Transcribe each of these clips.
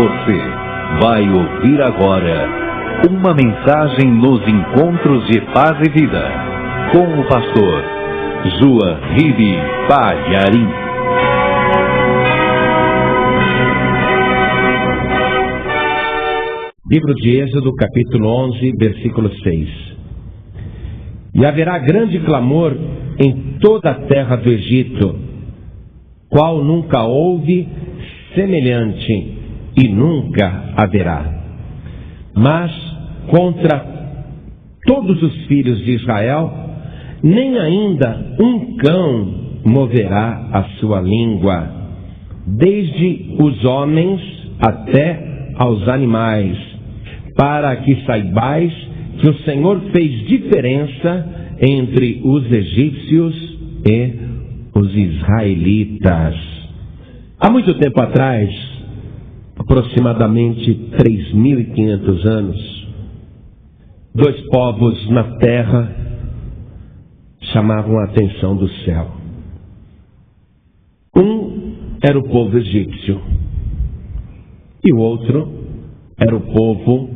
Você vai ouvir agora uma mensagem nos encontros de paz e vida com o pastor João Ribe Palharim. Livro de Êxodo, capítulo 11, versículo 6. E haverá grande clamor em toda a terra do Egito, qual nunca houve semelhante e nunca haverá. Mas contra todos os filhos de Israel, nem ainda um cão moverá a sua língua, desde os homens até aos animais, para que saibais que o Senhor fez diferença entre os egípcios e os israelitas. Há muito tempo atrás, aproximadamente 3.500 anos, dois povos na terra chamavam a atenção do céu. Um era o povo egípcio e o outro era o povo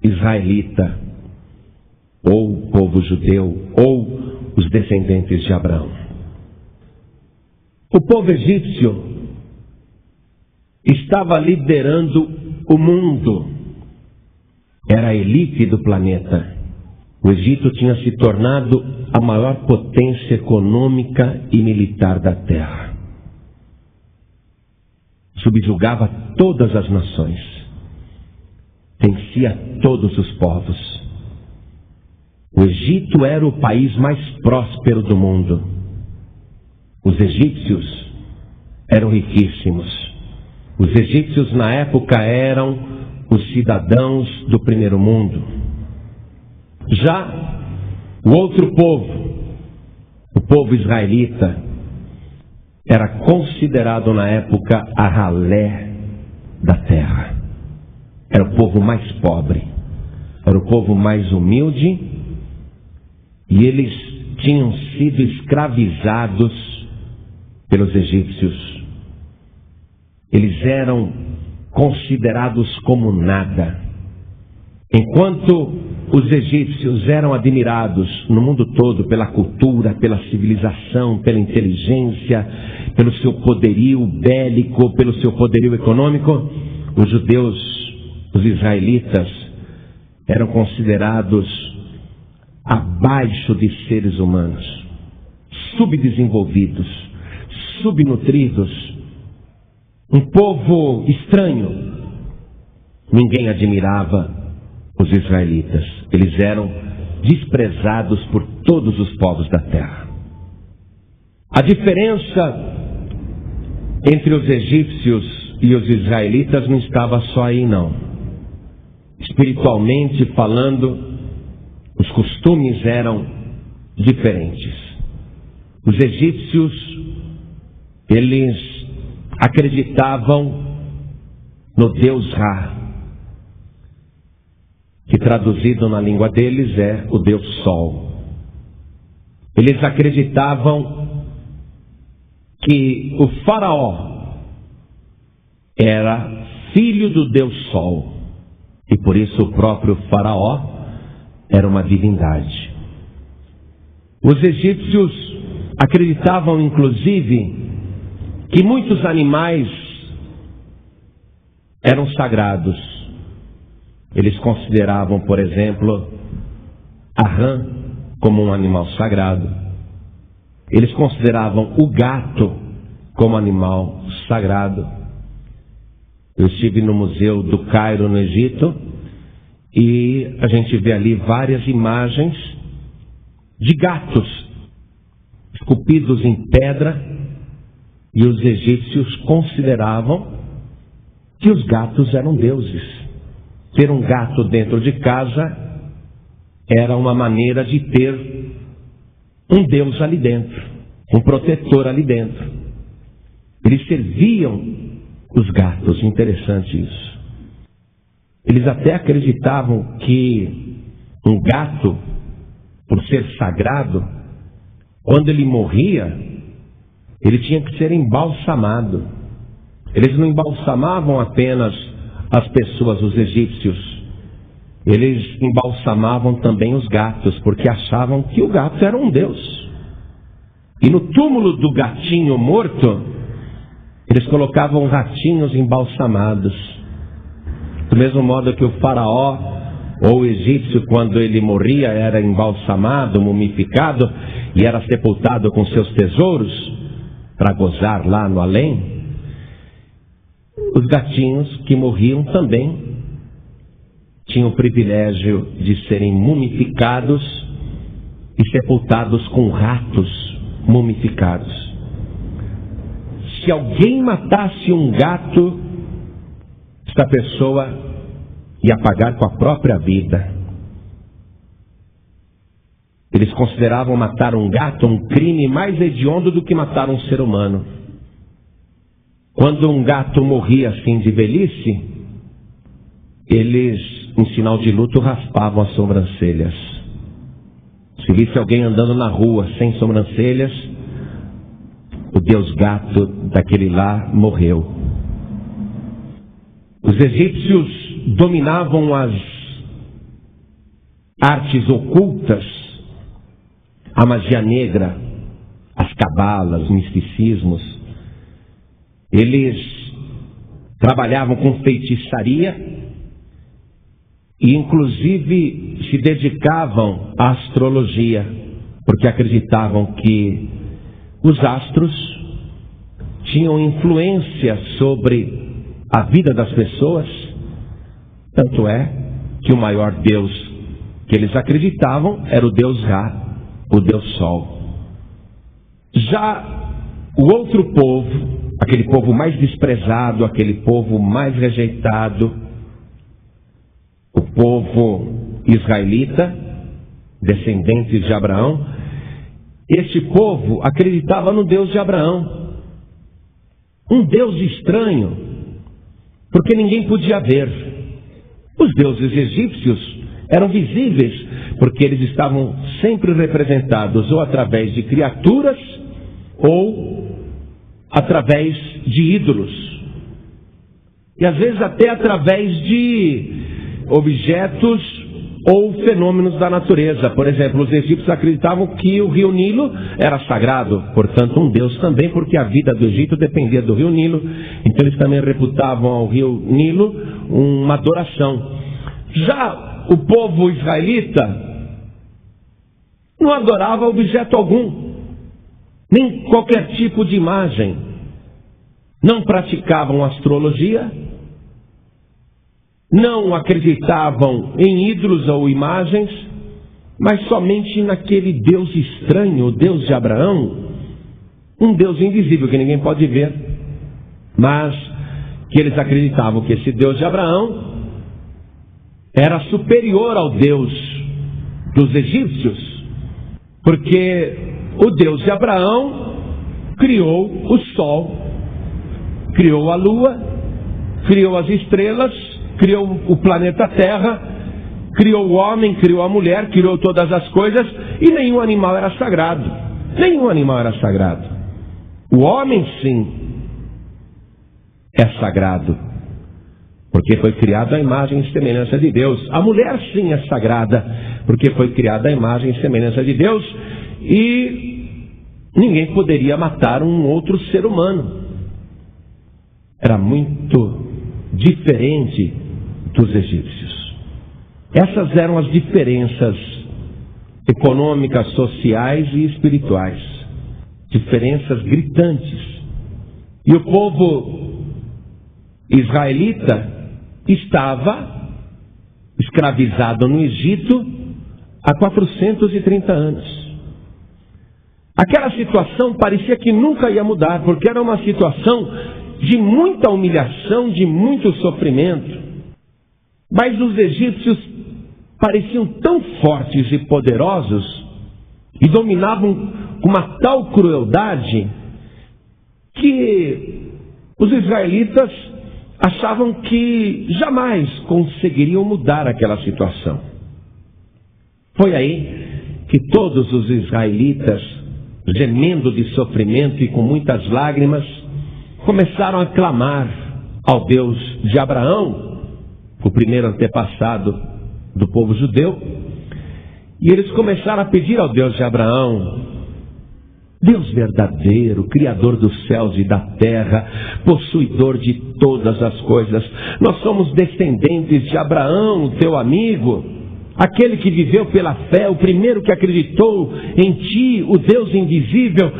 israelita, ou o povo judeu, ou os descendentes de Abraão. O povo egípcio estava liderando o mundo, era a elite do planeta. O Egito tinha se tornado a maior potência econômica e militar da terra. Subjugava todas as nações, vencia todos os povos. O Egito era o país mais próspero do mundo. Os egípcios eram riquíssimos. Os egípcios na época eram os cidadãos do primeiro mundo. Já o outro povo, o povo israelita, era considerado na época a ralé da terra. Era o povo mais pobre, era o povo mais humilde, e eles tinham sido escravizados pelos egípcios. Eles eram considerados como nada. Enquanto os egípcios eram admirados no mundo todo pela cultura, pela civilização, pela inteligência, pelo seu poderio bélico, pelo seu poderio econômico, os judeus, os israelitas, eram considerados abaixo de seres humanos, subdesenvolvidos, subnutridos, um povo estranho. Ninguém admirava os israelitas. Eles eram desprezados por todos os povos da terra. A diferença entre os egípcios e os israelitas não estava só aí, não. Espiritualmente falando, os costumes eram diferentes. Os egípcios, eles acreditavam no Deus Ra, que traduzido na língua deles é o Deus Sol. Eles acreditavam que o faraó era filho do Deus Sol, e por isso o próprio faraó era uma divindade. Os egípcios acreditavam inclusive que muitos animais eram sagrados. Eles consideravam, por exemplo, a rã como um animal sagrado. Eles consideravam o gato como animal sagrado. Eu estive no Museu do Cairo, no Egito, e a gente vê ali várias imagens de gatos esculpidos em pedra, e os egípcios consideravam que os gatos eram deuses. Ter um gato dentro de casa era uma maneira de ter um Deus ali dentro, um protetor ali dentro. Eles serviam os gatos, interessante isso. Eles até acreditavam que um gato, por ser sagrado, quando ele morria, ele tinha que ser embalsamado. Eles não embalsamavam apenas as pessoas, os egípcios, eles embalsamavam também os gatos, porque achavam que o gato era um deus. E no túmulo do gatinho morto, eles colocavam ratinhos embalsamados. Do mesmo modo que o faraó, ou o egípcio, quando ele morria, era embalsamado, mumificado, e era sepultado com seus tesouros, para gozar lá no além, os gatinhos que morriam também tinham o privilégio de serem mumificados e sepultados com ratos mumificados. Se alguém matasse um gato, esta pessoa ia pagar com a própria vida. Eles consideravam matar um gato um crime mais hediondo do que matar um ser humano. Quando um gato morria assim de velhice, eles, em sinal de luto, raspavam as sobrancelhas. Se visse alguém andando na rua sem sobrancelhas, o deus gato daquele lá morreu. Os egípcios dominavam as artes ocultas, a magia negra, as cabalas, misticismos. Eles trabalhavam com feitiçaria e inclusive se dedicavam à astrologia, porque acreditavam que os astros tinham influência sobre a vida das pessoas. Tanto é que o maior Deus que eles acreditavam era o Deus Ra, o Deus Sol. Já o outro povo, aquele povo mais desprezado, aquele povo mais rejeitado, o povo israelita, descendente de Abraão, este povo acreditava no Deus de Abraão, um Deus estranho, porque ninguém podia ver. Os deuses egípcios eram visíveis, porque eles estavam sempre representados ou através de criaturas ou através de ídolos. E às vezes até através de objetos ou fenômenos da natureza. Por exemplo, os egípcios acreditavam que o rio Nilo era sagrado, portanto um deus também, porque a vida do Egito dependia do rio Nilo. Então eles também reputavam ao rio Nilo uma adoração. Já o povo israelita não adorava objeto algum, nem qualquer tipo de imagem. Não praticavam astrologia, não acreditavam em ídolos ou imagens, mas somente naquele Deus estranho, o Deus de Abraão, um Deus invisível que ninguém pode ver, mas que eles acreditavam que esse Deus de Abraão era superior ao Deus dos egípcios, porque o Deus de Abraão criou o sol, criou a lua, criou as estrelas, criou o planeta Terra, criou o homem, criou a mulher, criou todas as coisas, e nenhum animal era sagrado. Nenhum animal era sagrado. O homem, sim, é sagrado, porque foi criado à imagem e semelhança de Deus. A mulher, sim, é sagrada, porque foi criada à imagem e semelhança de Deus, e ninguém poderia matar um outro ser humano. Era muito diferente dos egípcios. Essas eram as diferenças econômicas, sociais e espirituais. Diferenças gritantes. E o povo israelita estava escravizado no Egito há 430 anos. Aquela situação parecia que nunca ia mudar, porque era uma situação de muita humilhação, de muito sofrimento. Mas os egípcios pareciam tão fortes e poderosos e dominavam com uma tal crueldade que os israelitas achavam que jamais conseguiriam mudar aquela situação. Foi aí que todos os israelitas, gemendo de sofrimento e com muitas lágrimas, começaram a clamar ao Deus de Abraão o primeiro antepassado do povo judeu, e eles começaram a pedir ao Deus de Abraão: Deus verdadeiro, Criador dos céus e da terra, possuidor de todas as coisas, nós somos descendentes de Abraão, teu amigo, aquele que viveu pela fé, o primeiro que acreditou em ti, o Deus invisível.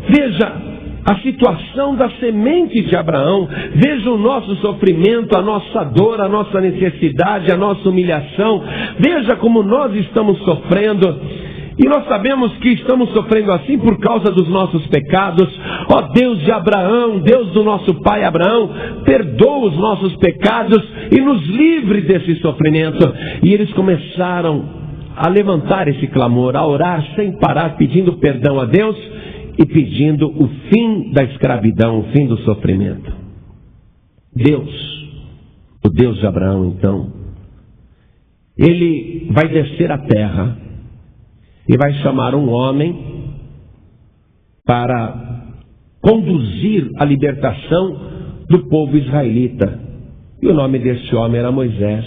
Veja a situação da semente de Abraão, veja o nosso sofrimento, a nossa dor, a nossa necessidade, a nossa humilhação, veja como nós estamos sofrendo. E nós sabemos que estamos sofrendo assim por causa dos nossos pecados. Ó Deus de Abraão, Deus do nosso pai Abraão, perdoa os nossos pecados e nos livre desse sofrimento. E eles começaram a levantar esse clamor, a orar sem parar, pedindo perdão a Deus e pedindo o fim da escravidão, o fim do sofrimento. Deus, o Deus de Abraão, então, ele vai descer à terra e vai chamar um homem para conduzir a libertação do povo israelita. E o nome desse homem era Moisés.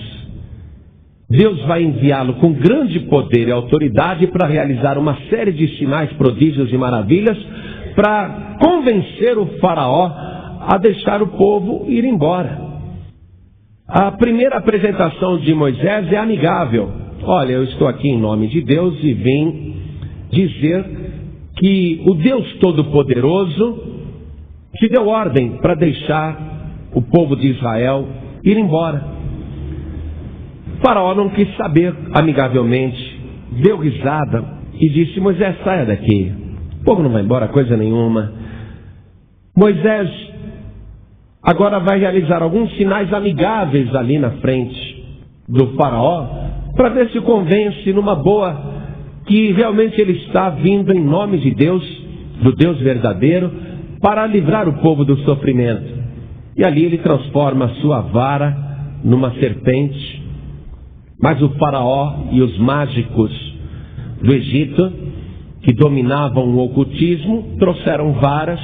Deus vai enviá-lo com grande poder e autoridade para realizar uma série de sinais, prodígios e maravilhas para convencer o faraó a deixar o povo ir embora. A primeira apresentação de Moisés é amigável. Olha, eu estou aqui em nome de Deus e vim dizer que o Deus Todo-Poderoso te deu ordem para deixar o povo de Israel ir embora. O faraó não quis saber, amigavelmente, deu risada e disse: Moisés, saia daqui, o povo não vai embora coisa nenhuma. Moisés agora vai realizar alguns sinais amigáveis ali na frente do faraó, para ver se convence numa boa que realmente ele está vindo em nome de Deus, do Deus verdadeiro, para livrar o povo do sofrimento. E ali ele transforma a sua vara numa serpente. Mas o faraó e os mágicos do Egito, que dominavam o ocultismo, trouxeram varas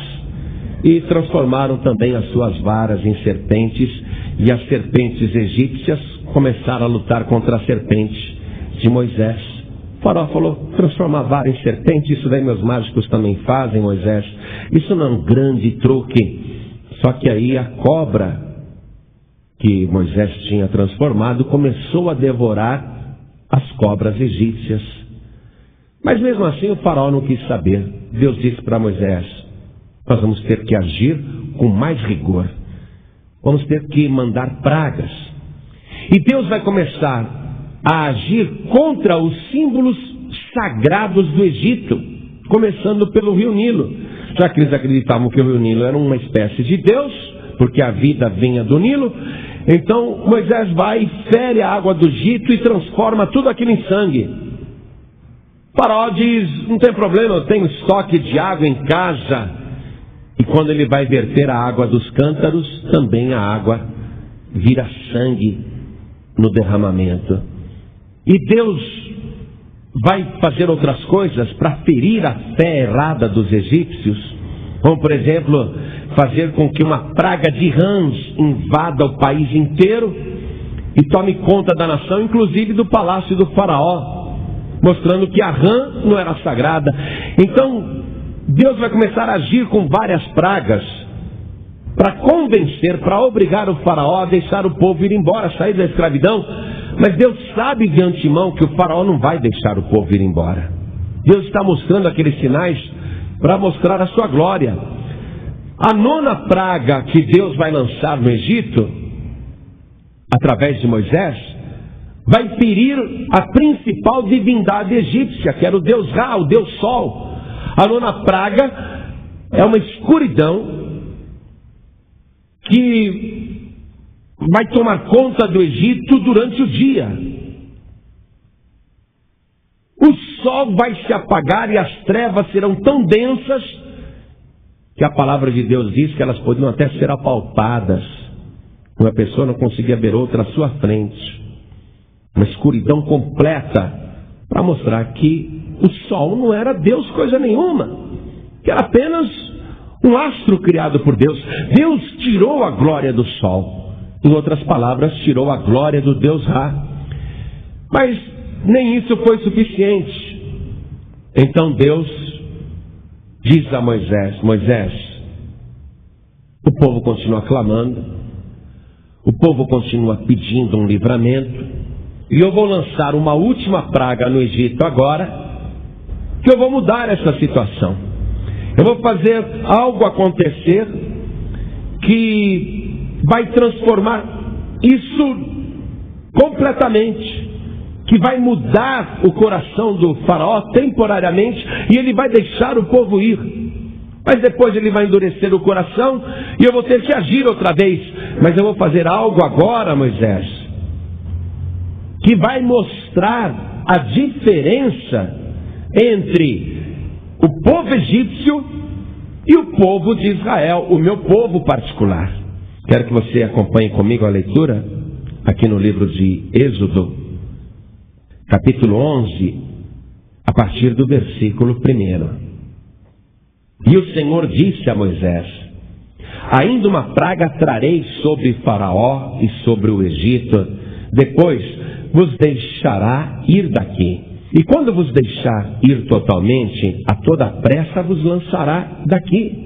e transformaram também as suas varas em serpentes, e as serpentes egípcias começaram a lutar contra a serpente de Moisés. O faraó falou: transforma a vara em serpente, isso daí meus mágicos também fazem, Moisés. Isso não é um grande truque. Só que aí a cobra que Moisés tinha transformado começou a devorar as cobras egípcias. Mas mesmo assim o faraó não quis saber. Deus disse para Moisés: nós vamos ter que agir com mais rigor. Vamos ter que mandar pragas. E Deus vai começar a agir contra os símbolos sagrados do Egito, começando pelo rio Nilo. Já que eles acreditavam que o rio Nilo era uma espécie de Deus, porque a vida vinha do Nilo, então Moisés vai e fere a água do Egito e transforma tudo aquilo em sangue. O faraó diz: não tem problema, eu tenho estoque de água em casa. E quando ele vai verter a água dos cântaros, também a água vira sangue no derramamento. E Deus vai fazer outras coisas para ferir a fé errada dos egípcios, como por exemplo, fazer com que uma praga de rãs invada o país inteiro e tome conta da nação, inclusive do palácio do faraó, mostrando que a rã não era sagrada. Então Deus vai começar a agir com várias pragas para convencer, para obrigar o faraó a deixar o povo ir embora, sair da escravidão. Mas Deus sabe de antemão que o faraó não vai deixar o povo ir embora. Deus está mostrando aqueles sinais para mostrar a sua glória. A nona praga que Deus vai lançar no Egito, através de Moisés, vai ferir a principal divindade egípcia, que era o Deus Ra, o Deus Sol. A nona praga é uma escuridão que vai tomar conta do Egito durante o dia. O sol vai se apagar e as trevas serão tão densas que a palavra de Deus diz que elas podiam até ser apalpadas. Uma pessoa não conseguia ver outra à sua frente. Uma escuridão completa para mostrar que o sol não era Deus coisa nenhuma, que era apenas um astro criado por Deus. Deus tirou a glória do sol. Em outras palavras, tirou a glória do Deus Ra. Mas nem isso foi suficiente. Então Deus diz a Moisés: Moisés, o povo continua clamando, o povo continua pedindo um livramento, e eu vou lançar uma última praga no Egito agora, que eu vou mudar essa situação. Eu vou fazer algo acontecer que vai transformar isso completamente, que vai mudar o coração do faraó temporariamente, e ele vai deixar o povo ir. Mas depois ele vai endurecer o coração, e eu vou ter que agir outra vez. Mas eu vou fazer algo agora, Moisés, que vai mostrar a diferença entre o povo egípcio e o povo de Israel, o meu povo particular. Quero que você acompanhe comigo a leitura aqui no livro de Êxodo, capítulo 11, a partir do versículo 1. E o Senhor disse a Moisés: ainda uma praga trarei sobre Faraó e sobre o Egito, depois vos deixará ir daqui. E quando vos deixar ir totalmente, a toda pressa vos lançará daqui.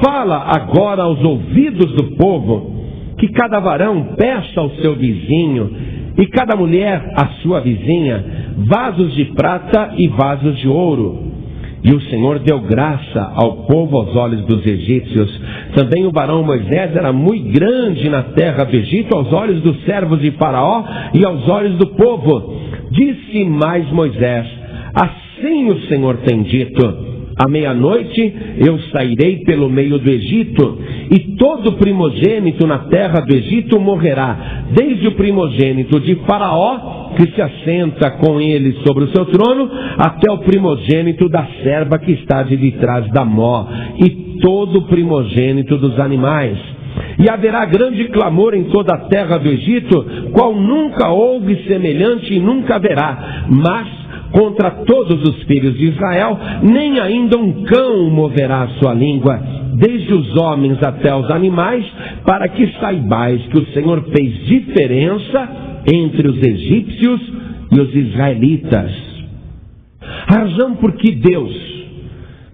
Fala agora aos ouvidos do povo, que cada varão peça ao seu vizinho, e cada mulher à sua vizinha, vasos de prata e vasos de ouro. E o Senhor deu graça ao povo aos olhos dos egípcios. Também o varão Moisés era muito grande na terra do Egito, aos olhos dos servos de Faraó e aos olhos do povo. Disse mais Moisés: assim o Senhor tem dito: à meia-noite eu sairei pelo meio do Egito, e todo primogênito na terra do Egito morrerá, desde o primogênito de Faraó, que se assenta com ele sobre o seu trono, até o primogênito da serva que está de trás da mó, e todo o primogênito dos animais. E haverá grande clamor em toda a terra do Egito, qual nunca houve semelhante e nunca haverá. Mas contra todos os filhos de Israel, nem ainda um cão moverá a sua língua, desde os homens até os animais, para que saibais que o Senhor fez diferença entre os egípcios e os israelitas. A razão por que Deus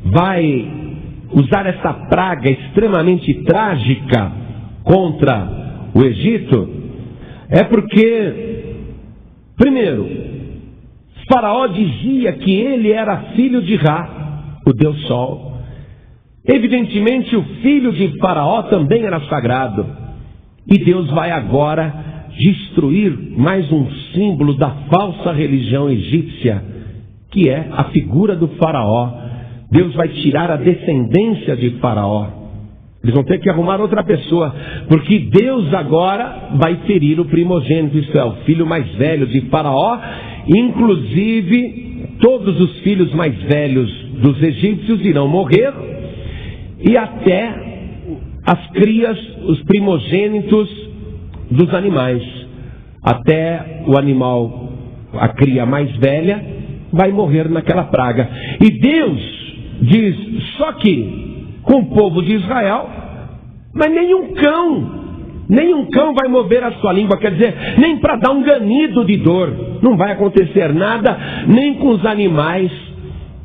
vai usar essa praga extremamente trágica contra o Egito é porque, primeiro, Faraó dizia que ele era filho de Ra, o Deus Sol. Evidentemente, o filho de Faraó também era sagrado. E Deus vai agora destruir mais um símbolo da falsa religião egípcia, que é a figura do Faraó. Deus vai tirar a descendência de Faraó. Eles vão ter que arrumar outra pessoa, porque Deus agora vai ferir o primogênito, isso é, o filho mais velho de Faraó. Inclusive, todos os filhos mais velhos dos egípcios irão morrer, e até as crias, os primogênitos dos animais. Até o animal, a cria mais velha, vai morrer naquela praga. E Deus diz: só que com o povo de Israel, mas nenhum cão vai mover a sua língua, quer dizer, nem para dar um ganido de dor, não vai acontecer nada, nem com os animais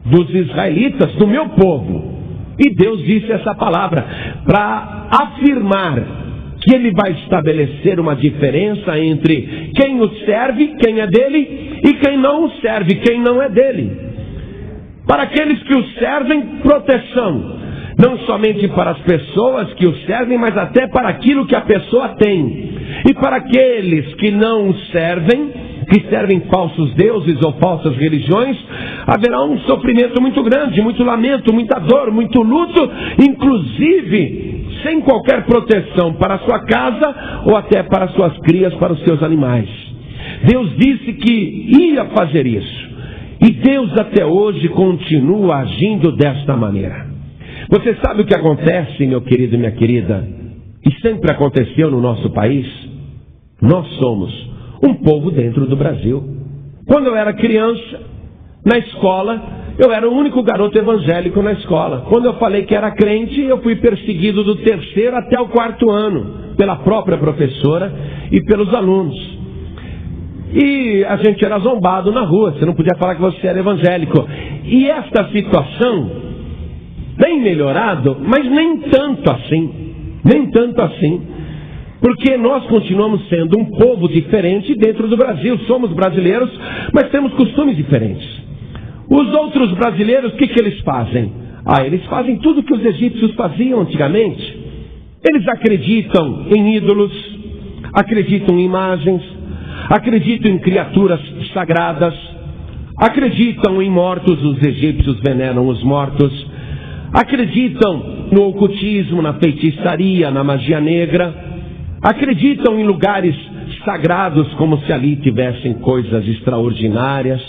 dos israelitas, do meu povo. E Deus disse essa palavra para afirmar que Ele vai estabelecer uma diferença entre quem o serve, quem é dele, e quem não o serve, quem não é dele. Para aqueles que o servem, proteção. Não somente para as pessoas que o servem, mas até para aquilo que a pessoa tem. E para aqueles que não o servem, que servem falsos deuses ou falsas religiões, haverá um sofrimento muito grande, muito lamento, muita dor, muito luto, inclusive sem qualquer proteção para a sua casa ou até para as suas crias, para os seus animais. Deus disse que ia fazer isso. E Deus até hoje continua agindo desta maneira. Você sabe o que acontece, meu querido e minha querida? E sempre aconteceu no nosso país. Nós somos um povo dentro do Brasil. Quando eu era criança, na escola, eu era o único garoto evangélico na escola. Quando eu falei que era crente, eu fui perseguido do 3º até o 4º ano. pela própria professora e pelos alunos. E a gente era zombado na rua, você não podia falar que você era evangélico. E esta situação tem melhorado, mas nem tanto assim, porque nós continuamos sendo um povo diferente dentro do Brasil. Somos brasileiros, mas temos costumes diferentes. Os outros brasileiros, o que eles fazem? Eles fazem tudo que os egípcios faziam antigamente. Eles acreditam em ídolos, acreditam em imagens, acreditam em criaturas sagradas, acreditam em mortos, os egípcios veneram os mortos, acreditam no ocultismo, na feitiçaria, na magia negra, acreditam em lugares sagrados como se ali tivessem coisas extraordinárias.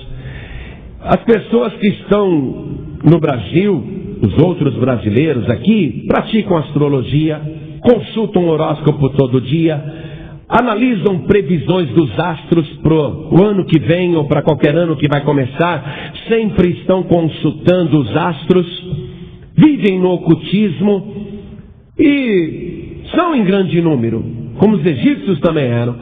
As pessoas que estão no Brasil, os outros brasileiros aqui, praticam astrologia, consultam o horóscopo todo dia, analisam previsões dos astros para o ano que vem ou para qualquer ano que vai começar, sempre estão consultando os astros, vivem no ocultismo e são em grande número, como os egípcios também eram.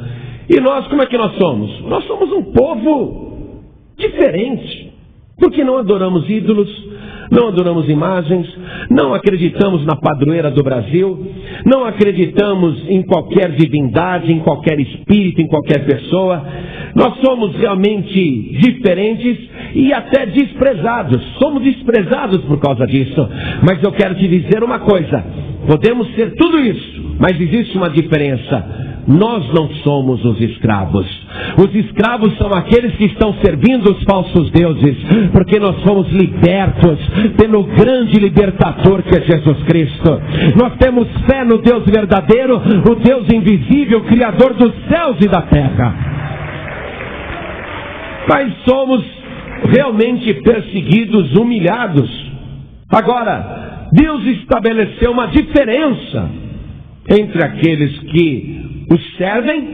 E nós, como é que nós somos? Nós somos um povo diferente, porque não adoramos ídolos, não adoramos imagens, não acreditamos na padroeira do Brasil, não acreditamos em qualquer divindade, em qualquer espírito, em qualquer pessoa. Nós somos realmente diferentes e até desprezados. Somos desprezados por causa disso. Mas eu quero te dizer uma coisa: podemos ser tudo isso, mas existe uma diferença. Nós não somos os escravos. Os escravos são aqueles que estão servindo os falsos deuses, porque nós fomos libertos pelo grande libertador que é Jesus Cristo. Nós temos fé no Deus verdadeiro, o Deus invisível, Criador dos céus e da terra. Mas somos realmente perseguidos, humilhados. Agora, Deus estabeleceu uma diferença entre aqueles que os servem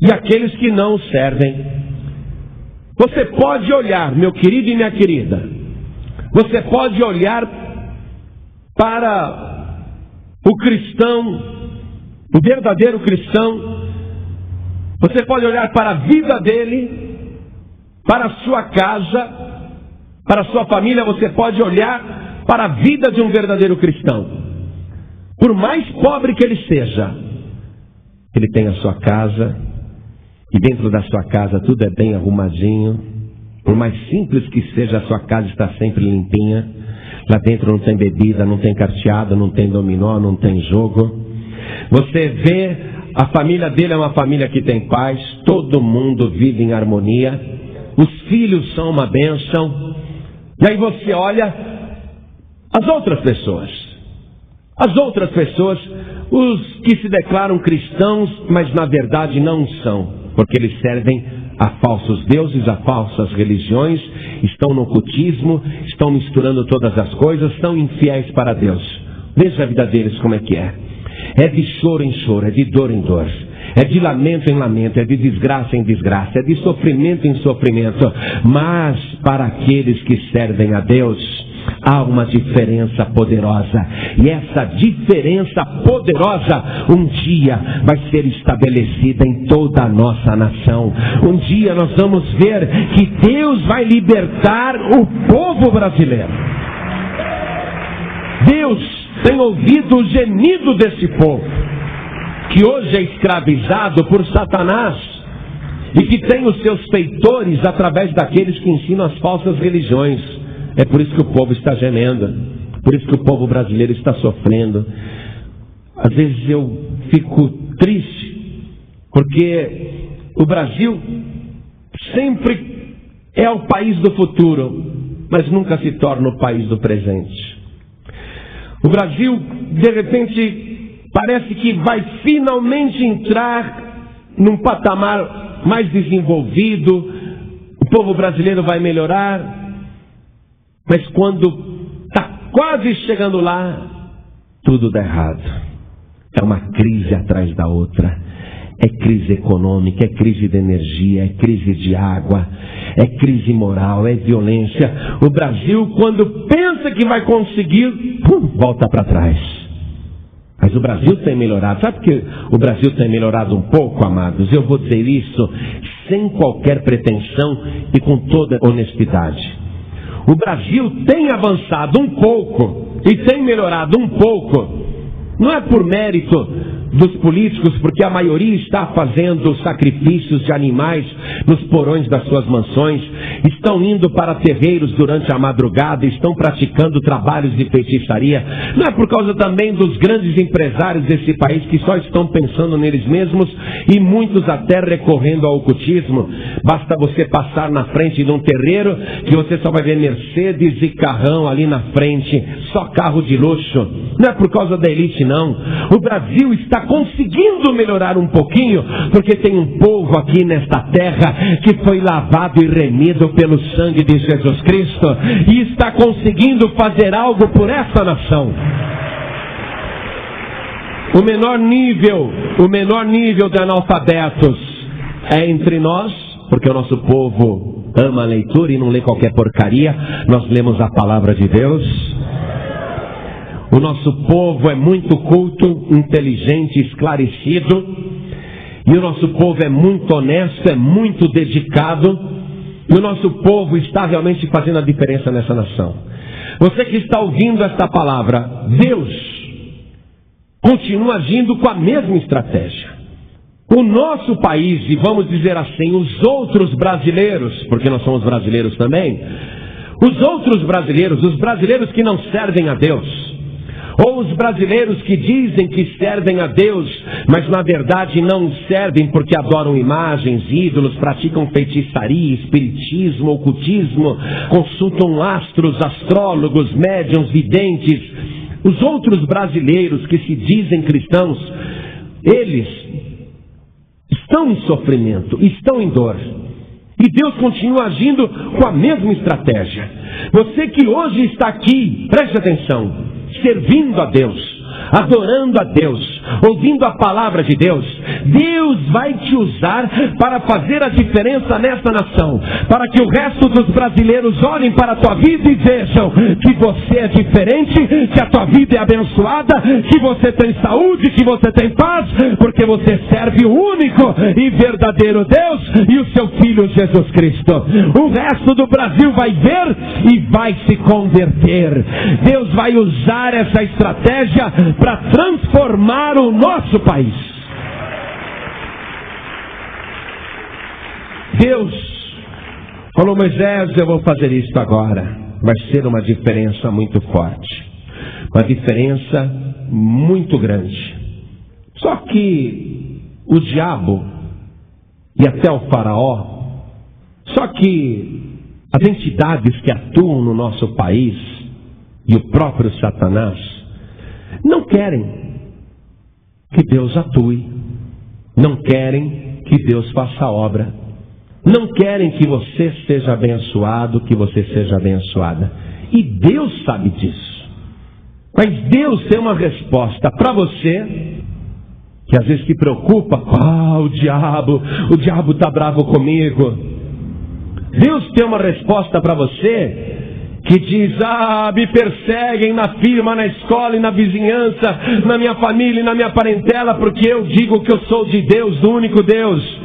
e aqueles que não os servem. Você pode olhar, meu querido e minha querida, você pode olhar para o cristão, o verdadeiro cristão, você pode olhar para a vida dele, para a sua casa, para a sua família, você pode olhar para a vida de um verdadeiro cristão. Por mais pobre que ele seja, ele tem a sua casa, e dentro da sua casa tudo é bem arrumadinho. Por mais simples que seja, a sua casa está sempre limpinha. Lá dentro não tem bebida, não tem carteado, não tem dominó, não tem jogo. Você vê, a família dele é uma família que tem paz, todo mundo vive em harmonia, os filhos são uma bênção. E aí você olha as outras pessoas, os que se declaram cristãos, mas na verdade não são, porque eles servem a falsos deuses, a falsas religiões, estão no ocultismo, estão misturando todas as coisas, são infiéis para Deus. Veja a vida deles como é que é. É de choro em choro, é de dor em dor, é de lamento em lamento, é de desgraça em desgraça, é de sofrimento em sofrimento. Mas para aqueles que servem a Deus, há uma diferença poderosa. E essa diferença poderosa um dia vai ser estabelecida em toda a nossa nação. Um dia nós vamos ver que Deus vai libertar o povo brasileiro. Deus tem ouvido o gemido desse povo, que hoje é escravizado por Satanás e que tem os seus feitores através daqueles que ensinam as falsas religiões. É por isso que o povo está gemendo, por isso que o povo brasileiro está sofrendo. Às vezes eu fico triste, porque o Brasil sempre é o país do futuro, mas nunca se torna o país do presente. O Brasil, de repente, parece que vai finalmente entrar num patamar mais desenvolvido, o povo brasileiro vai melhorar. Mas quando está quase chegando lá, tudo dá errado. É uma crise atrás da outra. É crise econômica, é crise de energia, é crise de água, é crise moral, é violência. O Brasil, quando pensa que vai conseguir, volta para trás. Mas o Brasil tem melhorado. Sabe por que o Brasil tem melhorado um pouco, amados? Eu vou dizer isso sem qualquer pretensão e com toda honestidade. O Brasil tem avançado um pouco e tem melhorado um pouco. Não é por mérito dos políticos, porque a maioria está fazendo sacrifícios de animais nos porões das suas mansões, estão indo para terreiros durante a madrugada, estão praticando trabalhos de feitiçaria. Não é por causa também dos grandes empresários desse país que só estão pensando neles mesmos e muitos até recorrendo ao ocultismo. Basta você passar na frente de um terreiro que você só vai ver Mercedes e carrão ali na frente, só carro de luxo. Não é por causa da elite, não. O Brasil está conseguindo melhorar um pouquinho, porque tem um povo aqui nesta terra que foi lavado e remido pelo sangue de Jesus Cristo e está conseguindo fazer algo por essa nação. O menor nível de analfabetos é entre nós, porque o nosso povo ama a leitura e não lê qualquer porcaria. Nós lemos a palavra de Deus. O nosso povo é muito culto, inteligente, esclarecido. E o nosso povo é muito honesto, é muito dedicado. E o nosso povo está realmente fazendo a diferença nessa nação. Você que está ouvindo esta palavra, Deus continua agindo com a mesma estratégia. O nosso país, e vamos dizer assim, os outros brasileiros, porque nós somos brasileiros também, os outros brasileiros, os brasileiros que não servem a Deus, ou os brasileiros que dizem que servem a Deus, mas na verdade não servem porque adoram imagens, ídolos, praticam feitiçaria, espiritismo, ocultismo, consultam astros, astrólogos, médiuns, videntes. Os outros brasileiros que se dizem cristãos, eles estão em sofrimento, estão em dor. E Deus continua agindo com a mesma estratégia. Você que hoje está aqui, preste atenção, servindo a Deus, adorando a Deus, ouvindo a palavra de Deus, Deus vai te usar para fazer a diferença nesta nação, para que o resto dos brasileiros olhem para a tua vida e vejam que você é diferente, que a tua vida é abençoada, que você tem saúde, que você tem paz, porque você serve o único e verdadeiro Deus e o seu Filho Jesus Cristo. O resto do Brasil vai ver e vai se converter. Deus vai usar essa estratégia para transformar o nosso país. Deus falou: Moisés, eu vou fazer isso agora. Vai ser uma diferença muito forte, uma diferença muito grande. Só que o diabo e até o faraó, só que as entidades que atuam no nosso país e o próprio Satanás não querem que Deus atue, não querem que Deus faça a obra, não querem que você seja abençoado, que você seja abençoada. E Deus sabe disso. Mas Deus tem uma resposta para você, que às vezes se preocupa: o diabo está bravo comigo. Deus tem uma resposta para você que diz: me perseguem na firma, na escola e na vizinhança, na minha família e na minha parentela, porque eu digo que eu sou de Deus, do único Deus.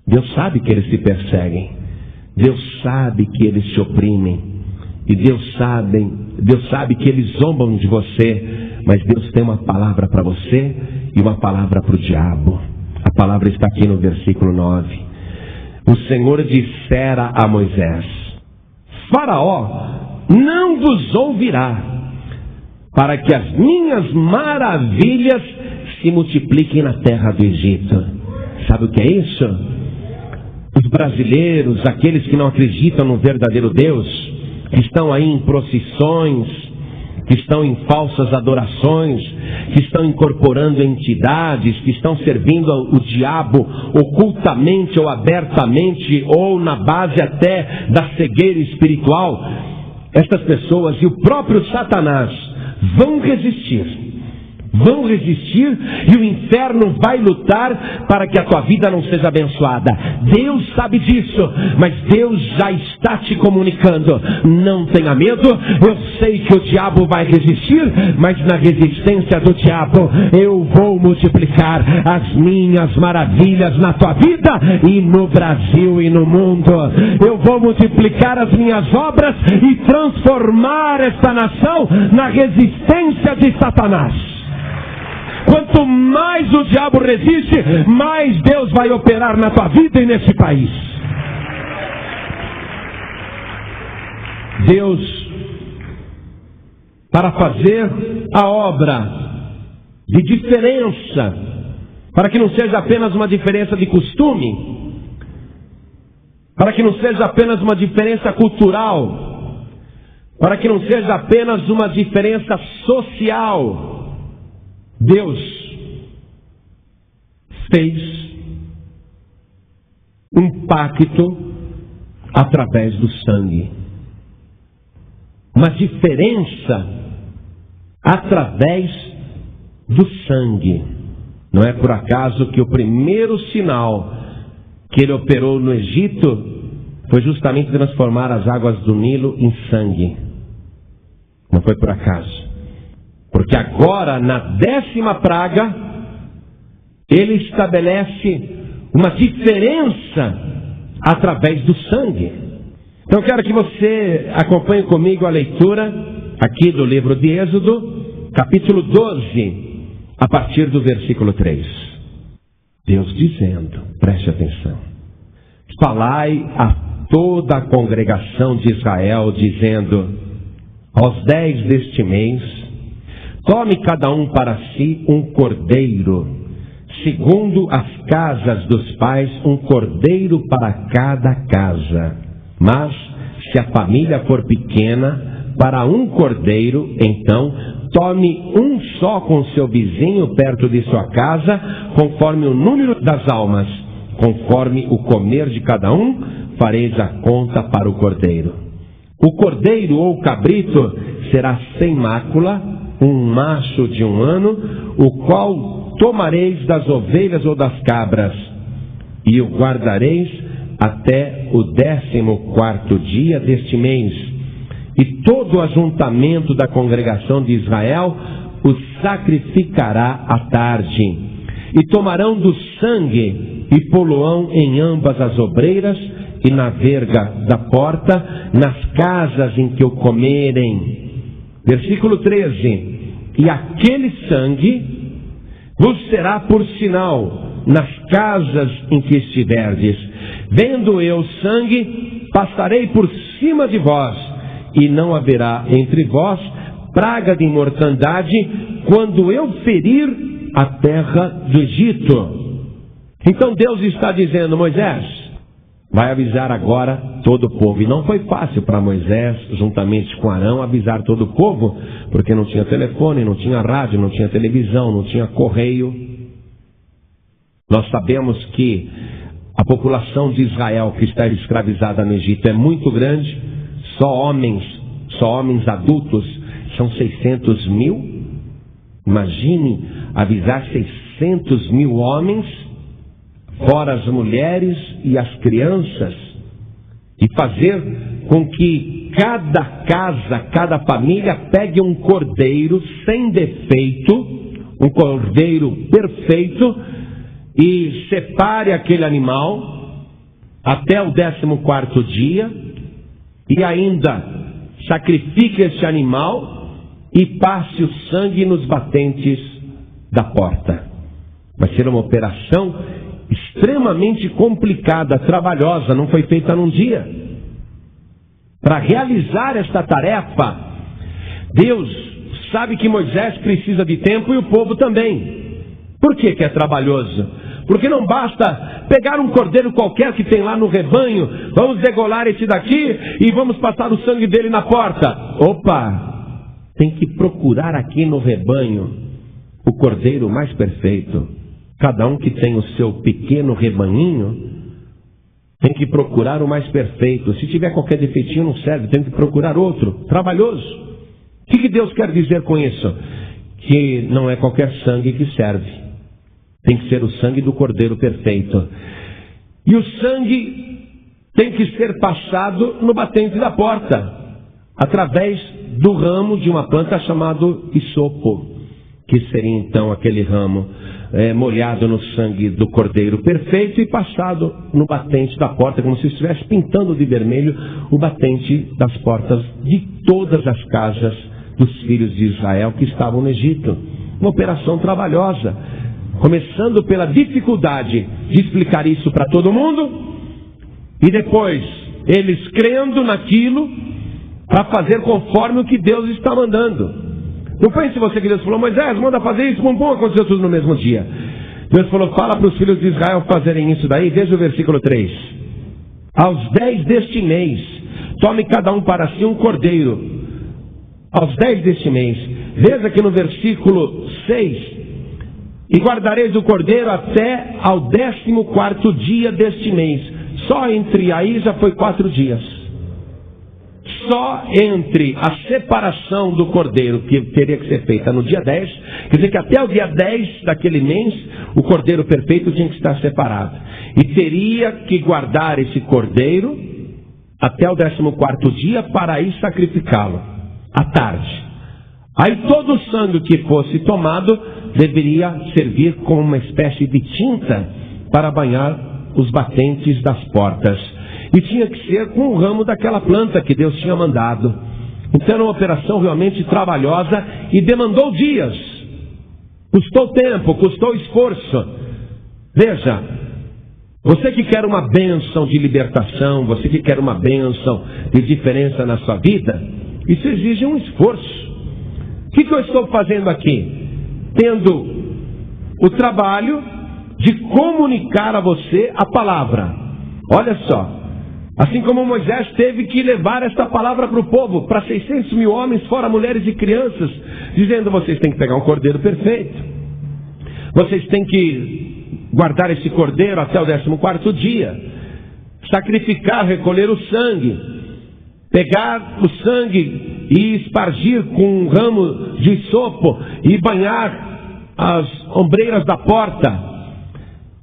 Deus sabe que eles te perseguem, Deus sabe que eles te oprimem, e Deus sabe que eles zombam de você, mas Deus tem uma palavra para você e uma palavra para o diabo. A palavra está aqui no versículo 9. O Senhor dissera a Moisés: Faraó não vos ouvirá, para que as minhas maravilhas se multipliquem na terra do Egito. Sabe o que é isso? Os brasileiros, aqueles que não acreditam no verdadeiro Deus, que estão aí em procissões, que estão em falsas adorações, que estão incorporando entidades, que estão servindo o diabo ocultamente ou abertamente, ou na base até da cegueira espiritual. Essas pessoas e o próprio Satanás vão resistir, vão resistir e o inferno vai lutar para que a tua vida não seja abençoada. Deus sabe disso, mas Deus já está te comunicando. Não tenha medo, eu sei que o diabo vai resistir, mas na resistência do diabo eu vou multiplicar as minhas maravilhas na tua vida e no Brasil e no mundo. Eu vou multiplicar as minhas obras e transformar esta nação na resistência de Satanás. Quanto mais o diabo resiste, mais Deus vai operar na tua vida e nesse país. Deus, para fazer a obra de diferença, para que não seja apenas uma diferença de costume, para que não seja apenas uma diferença cultural, para que não seja apenas uma diferença social, Deus fez um pacto através do sangue. Uma diferença através do sangue. Não é por acaso que o primeiro sinal que ele operou no Egito foi justamente transformar as águas do Nilo em sangue. Não foi por acaso. Porque agora, na 10ª praga, ele estabelece uma diferença através do sangue. Então, eu quero que você acompanhe comigo a leitura aqui do livro de Êxodo, capítulo 12, a partir do versículo 3. Deus dizendo, preste atenção: falai a toda a congregação de Israel, dizendo: aos 10 deste mês, tome cada um para si um cordeiro, segundo as casas dos pais, um cordeiro para cada casa. Mas, se a família for pequena, para um cordeiro, então, tome um só com seu vizinho perto de sua casa, conforme o número das almas. Conforme o comer de cada um, fareis a conta para o cordeiro. O cordeiro ou cabrito será sem mácula, um macho de 1 ano, o qual tomareis das ovelhas ou das cabras, e o guardareis até o 14º dia deste mês. E todo o ajuntamento da congregação de Israel o sacrificará à tarde. E tomarão do sangue e pô-lo-ão em ambas as obreiras e na verga da porta, nas casas em que o comerem. Versículo 13: e aquele sangue vos será por sinal nas casas em que estiverdes. Vendo eu sangue, passarei por cima de vós, e não haverá entre vós praga de mortandade, quando eu ferir a terra do Egito. Então Deus está dizendo: Moisés, vai avisar agora todo o povo. E não foi fácil para Moisés, juntamente com Arão, avisar todo o povo, porque não tinha telefone, não tinha rádio, não tinha televisão, não tinha correio. Nós sabemos que a população de Israel que está escravizada no Egito é muito grande. Só homens adultos são 600 mil. Imagine avisar 600 mil homens, fora as mulheres e as crianças, e fazer com que cada casa, cada família pegue um cordeiro sem defeito, um cordeiro perfeito, e separe aquele animal até o 14º dia, e ainda sacrifique esse animal e passe o sangue nos batentes da porta. Vai ser uma operação extremamente complicada, trabalhosa, não foi feita num dia. Para realizar esta tarefa, Deus sabe que Moisés precisa de tempo e o povo também. Por que é trabalhoso? Porque não basta pegar um cordeiro qualquer que tem lá no rebanho, vamos degolar esse daqui e vamos passar o sangue dele na porta. Opa! Tem que procurar aqui no rebanho o cordeiro mais perfeito. Cada um que tem o seu pequeno rebanhinho tem que procurar o mais perfeito. Se tiver qualquer defeitinho não serve, tem que procurar outro. Trabalhoso. O que Deus quer dizer com isso? que não é qualquer sangue que serve. Tem que ser o sangue do Cordeiro perfeito. E o sangue tem que ser passado no batente da porta, através do ramo de uma planta chamado hisopo, que seria então aquele ramo molhado no sangue do Cordeiro perfeito e passado no batente da porta, como se estivesse pintando de vermelho o batente das portas de todas as casas dos filhos de Israel que estavam no Egito. Uma operação trabalhosa, começando pela dificuldade de explicar isso para todo mundo, e depois eles crendo naquilo para fazer conforme o que Deus está mandando. Não pense você que Deus falou: Moisés, manda fazer isso, bom, aconteceu tudo no mesmo dia. Deus falou: fala para os filhos de Israel fazerem isso daí. Veja o versículo 3. Aos 10 deste mês, tome cada um para si um cordeiro. Aos 10 deste mês. Veja que no versículo 6, e guardareis o cordeiro até ao 14º dia deste mês. Só entre aí já foi 4 dias. Só entre a separação do cordeiro, que teria que ser feita no dia 10, quer dizer que até o dia 10 daquele mês, o cordeiro perfeito tinha que estar separado. E teria que guardar esse cordeiro até o 14º dia para ir sacrificá-lo, à tarde. Aí todo o sangue que fosse tomado deveria servir como uma espécie de tinta para banhar os batentes das portas. E tinha que ser com o ramo daquela planta que Deus tinha mandado. Então era uma operação realmente trabalhosa e demandou dias. Custou tempo, custou esforço. Veja, você que quer uma bênção de libertação, você que quer uma bênção de diferença na sua vida, isso exige um esforço. O que eu estou fazendo aqui? Tendo o trabalho de comunicar a você a palavra. Olha só. Assim como Moisés teve que levar esta palavra para o povo, para 600 mil homens, fora mulheres e crianças, dizendo: vocês têm que pegar um cordeiro perfeito. Vocês têm que guardar esse cordeiro até o 14º dia. Sacrificar, recolher o sangue. Pegar o sangue e espargir com um ramo de hisopo e banhar as ombreiras da porta.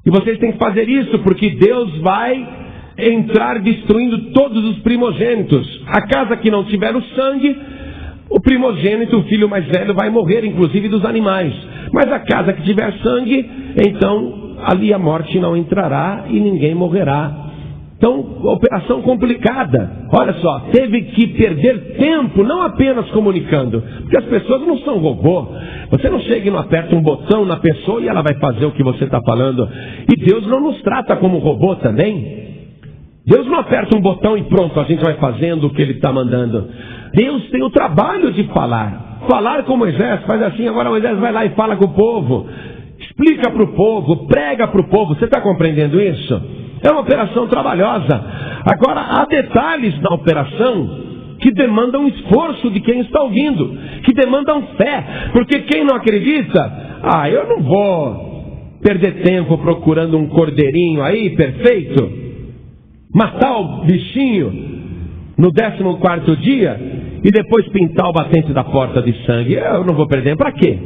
E vocês têm que fazer isso porque Deus vai entrar destruindo todos os primogênitos. A casa que não tiver o sangue, o primogênito, o filho mais velho, vai morrer, inclusive dos animais. Mas a casa que tiver sangue, então ali a morte não entrará e ninguém morrerá. Então, operação complicada. Olha só, teve que perder tempo, não apenas comunicando, porque as pessoas não são robô. Você não chega e não aperta um botão na pessoa e ela vai fazer o que você está falando. E Deus não nos trata como robô também. Deus não aperta um botão e pronto, a gente vai fazendo o que Ele está mandando. Deus tem o trabalho de falar. Falar com Moisés, faz assim, agora Moisés vai lá e fala com o povo. Explica para o povo, prega para o povo. Você está compreendendo isso? É uma operação trabalhosa. Agora, há detalhes na operação que demandam esforço de quem está ouvindo, que demandam fé. Porque quem não acredita, eu não vou perder tempo procurando um cordeirinho aí, perfeito, matar o bichinho no 14º dia e depois pintar o batente da porta de sangue. Eu não vou perder. Para quê?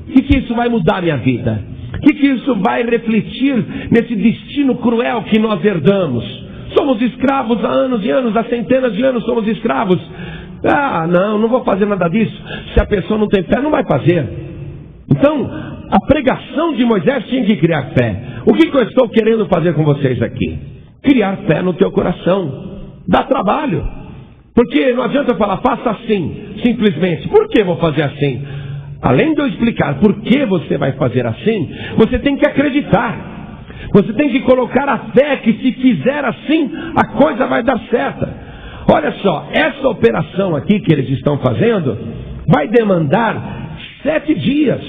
O que isso vai mudar a minha vida? O que isso vai refletir nesse destino cruel que nós herdamos? Somos escravos há anos e anos, há centenas de anos somos escravos. Não vou fazer nada disso. Se a pessoa não tem fé, não vai fazer. Então, a pregação de Moisés tinha que criar fé. O que eu estou querendo fazer com vocês aqui? Criar fé no teu coração. Dá trabalho. Porque não adianta falar, faça assim, simplesmente. Por que vou fazer assim? Além de eu explicar por que você vai fazer assim, você tem que acreditar. Você tem que colocar a fé que se fizer assim, a coisa vai dar certa. Olha só, essa operação aqui que eles estão fazendo, vai demandar 7 dias.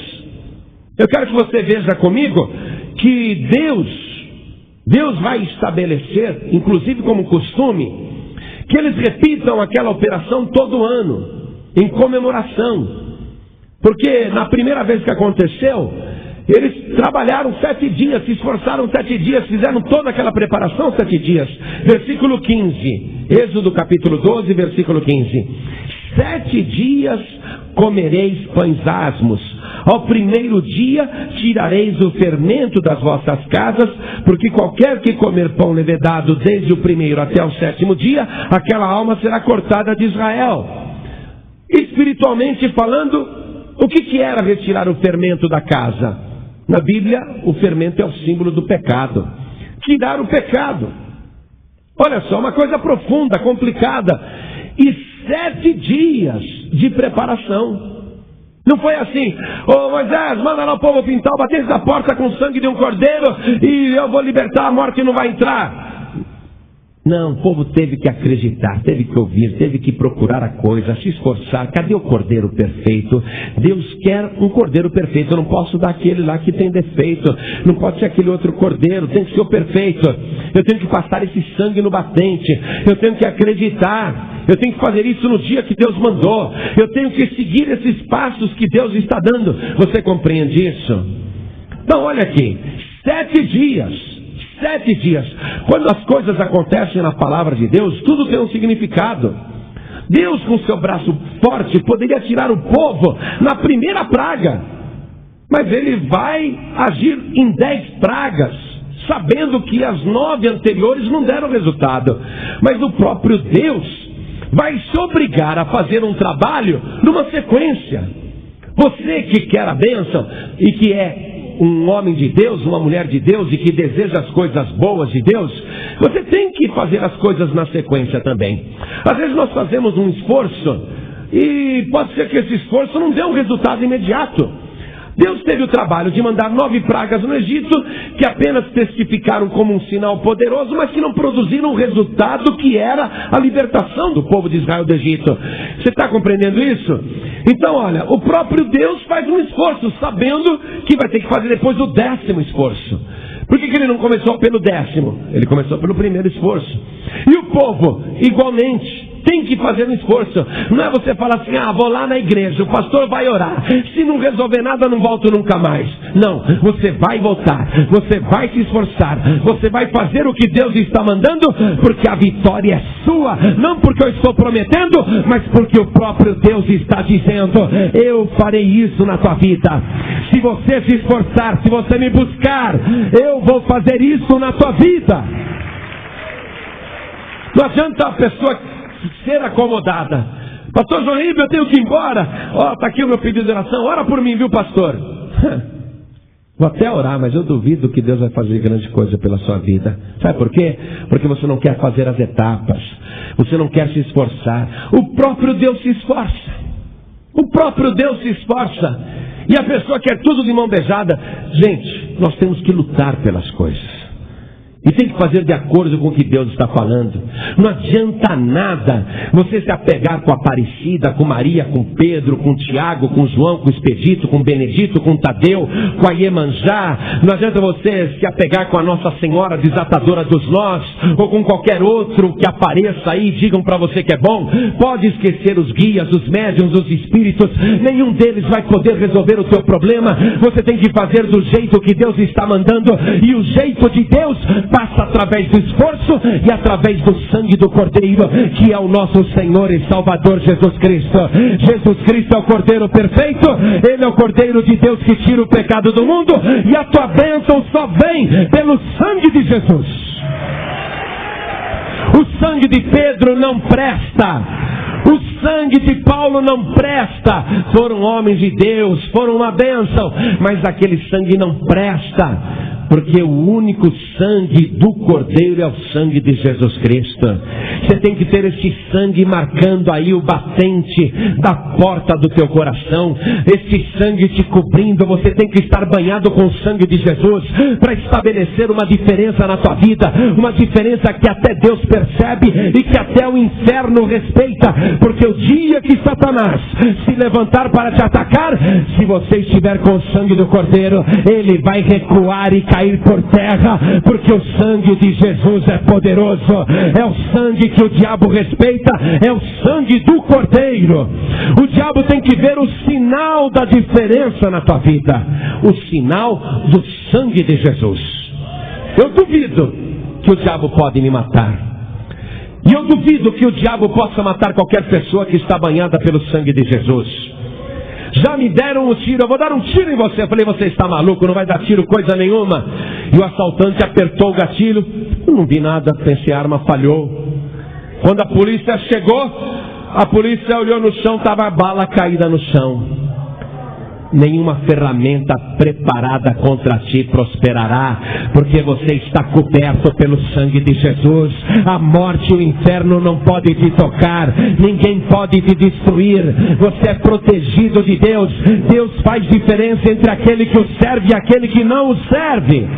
Eu quero que você veja comigo que Deus vai estabelecer, inclusive como costume, que eles repitam aquela operação todo ano, em comemoração. Porque na primeira vez que aconteceu, eles trabalharam 7 dias, se esforçaram 7 dias, fizeram toda aquela preparação 7 dias. Versículo 15, Êxodo capítulo 12, versículo 15. 7 dias comereis pães asmos, Ao primeiro dia tirareis o fermento das vossas casas, porque qualquer que comer pão levedado desde o primeiro até o 7º dia, aquela alma será cortada de Israel. Espiritualmente falando, o que era retirar o fermento da casa? Na Bíblia, o fermento é o símbolo do pecado. Tirar o pecado. Olha só, uma coisa profunda, complicada. E 7 dias de preparação. Não foi assim: ô Moisés, manda lá o povo pintar o batente da porta com sangue de um cordeiro e eu vou libertar, a morte não vai entrar. Não, o povo teve que acreditar, teve que ouvir, teve que procurar a coisa, se esforçar. Cadê o cordeiro perfeito? Deus quer um cordeiro perfeito. Eu não posso dar aquele lá que tem defeito. Não pode ser aquele outro cordeiro, tem que ser o perfeito. Eu tenho que passar esse sangue no batente. Eu tenho que acreditar. Eu tenho que fazer isso no dia que Deus mandou. Eu tenho que seguir esses passos que Deus está dando. Você compreende isso? Então olha aqui, 7 dias. 7 dias. Quando as coisas acontecem na palavra de Deus, tudo tem um significado. Deus, com seu braço forte, poderia tirar o povo na primeira praga, mas ele vai agir em 10 pragas, sabendo que as 9 anteriores não deram resultado. Mas o próprio Deus vai se obrigar a fazer um trabalho numa sequência. Você que quer a bênção e que é um homem de Deus, uma mulher de Deus e que deseja as coisas boas de Deus, você tem que fazer as coisas na sequência também. Às vezes nós fazemos um esforço e pode ser que esse esforço não dê um resultado imediato. Deus teve o trabalho de mandar 9 pragas no Egito, que apenas testificaram como um sinal poderoso, mas que não produziram o resultado que era a libertação do povo de Israel do Egito. Você está compreendendo isso? Então olha, o próprio Deus faz um esforço, sabendo que vai ter que fazer depois o 10º esforço. Por que ele não começou pelo 10º? Ele começou pelo primeiro esforço. E o povo, igualmente, tem que fazer um esforço. Não é você falar assim: vou lá na igreja, o pastor vai orar, se não resolver nada não volto nunca mais. Não, você vai voltar, você vai se esforçar, você vai fazer o que Deus está mandando, porque a vitória é sua, não porque eu estou prometendo, mas porque o próprio Deus está dizendo: eu farei isso na tua vida. Se você se esforçar, se você me buscar, eu vou fazer isso na tua vida. Não adianta a pessoa ser acomodada. Pastor João Ribeiro, eu tenho que ir embora. Está aqui o meu pedido de oração. Ora por mim, viu, pastor? Vou até orar, mas eu duvido que Deus vai fazer grande coisa pela sua vida. Sabe por quê? Porque você não quer fazer as etapas. Você não quer se esforçar. O próprio Deus se esforça. O próprio Deus se esforça. E a pessoa quer tudo de mão beijada. Gente, nós temos que lutar pelas coisas. E tem que fazer de acordo com o que Deus está falando. Não adianta nada você se apegar com a Aparecida, com Maria, com Pedro, com Tiago, com João, com Expedito, com Benedito, com Tadeu, com a Iemanjá. Não adianta você se apegar com a Nossa Senhora Desatadora dos Nós, ou com qualquer outro que apareça aí e digam para você que é bom. Pode esquecer os guias, os médiuns, os espíritos. Nenhum deles vai poder resolver o teu problema. Você tem que fazer do jeito que Deus está mandando. E o jeito de Deus passa através do esforço e através do sangue do Cordeiro, que é o nosso Senhor e Salvador Jesus Cristo. Jesus Cristo é o Cordeiro perfeito. Ele é o Cordeiro de Deus que tira o pecado do mundo. E a tua bênção só vem pelo sangue de Jesus. O sangue de Pedro não presta. O sangue de Paulo não presta. Foram homens de Deus, foram uma bênção, mas aquele sangue não presta. Porque o único sangue do Cordeiro é o sangue de Jesus Cristo. Você tem que ter esse sangue marcando aí o batente da porta do teu coração. Esse sangue te cobrindo. Você tem que estar banhado com o sangue de Jesus para estabelecer uma diferença na tua vida. Uma diferença que até Deus percebe e que até o inferno respeita. Porque o dia que Satanás se levantar para te atacar, se você estiver com o sangue do Cordeiro, ele vai recuar e cair por terra, porque o sangue de Jesus é poderoso. É o sangue que o diabo respeita, é o sangue do Cordeiro. O diabo tem que ver o sinal da diferença na tua vida, o sinal do sangue de Jesus. Eu duvido que o diabo pode me matar. E eu duvido que o diabo possa matar qualquer pessoa que está banhada pelo sangue de Jesus. já me deram um tiro, eu vou dar um tiro em você. Eu falei, você está maluco, não vai dar tiro coisa nenhuma. E o assaltante apertou o gatilho, eu não vi nada, pensei, a arma falhou. Quando a polícia chegou, a polícia olhou no chão, estava a bala caída no chão. Nenhuma ferramenta preparada contra ti prosperará, porque você está coberto pelo sangue de Jesus. A morte e o inferno não podem te tocar, ninguém pode te destruir. Você é protegido de Deus. Deus faz diferença entre aquele que o serve e aquele que não o serve.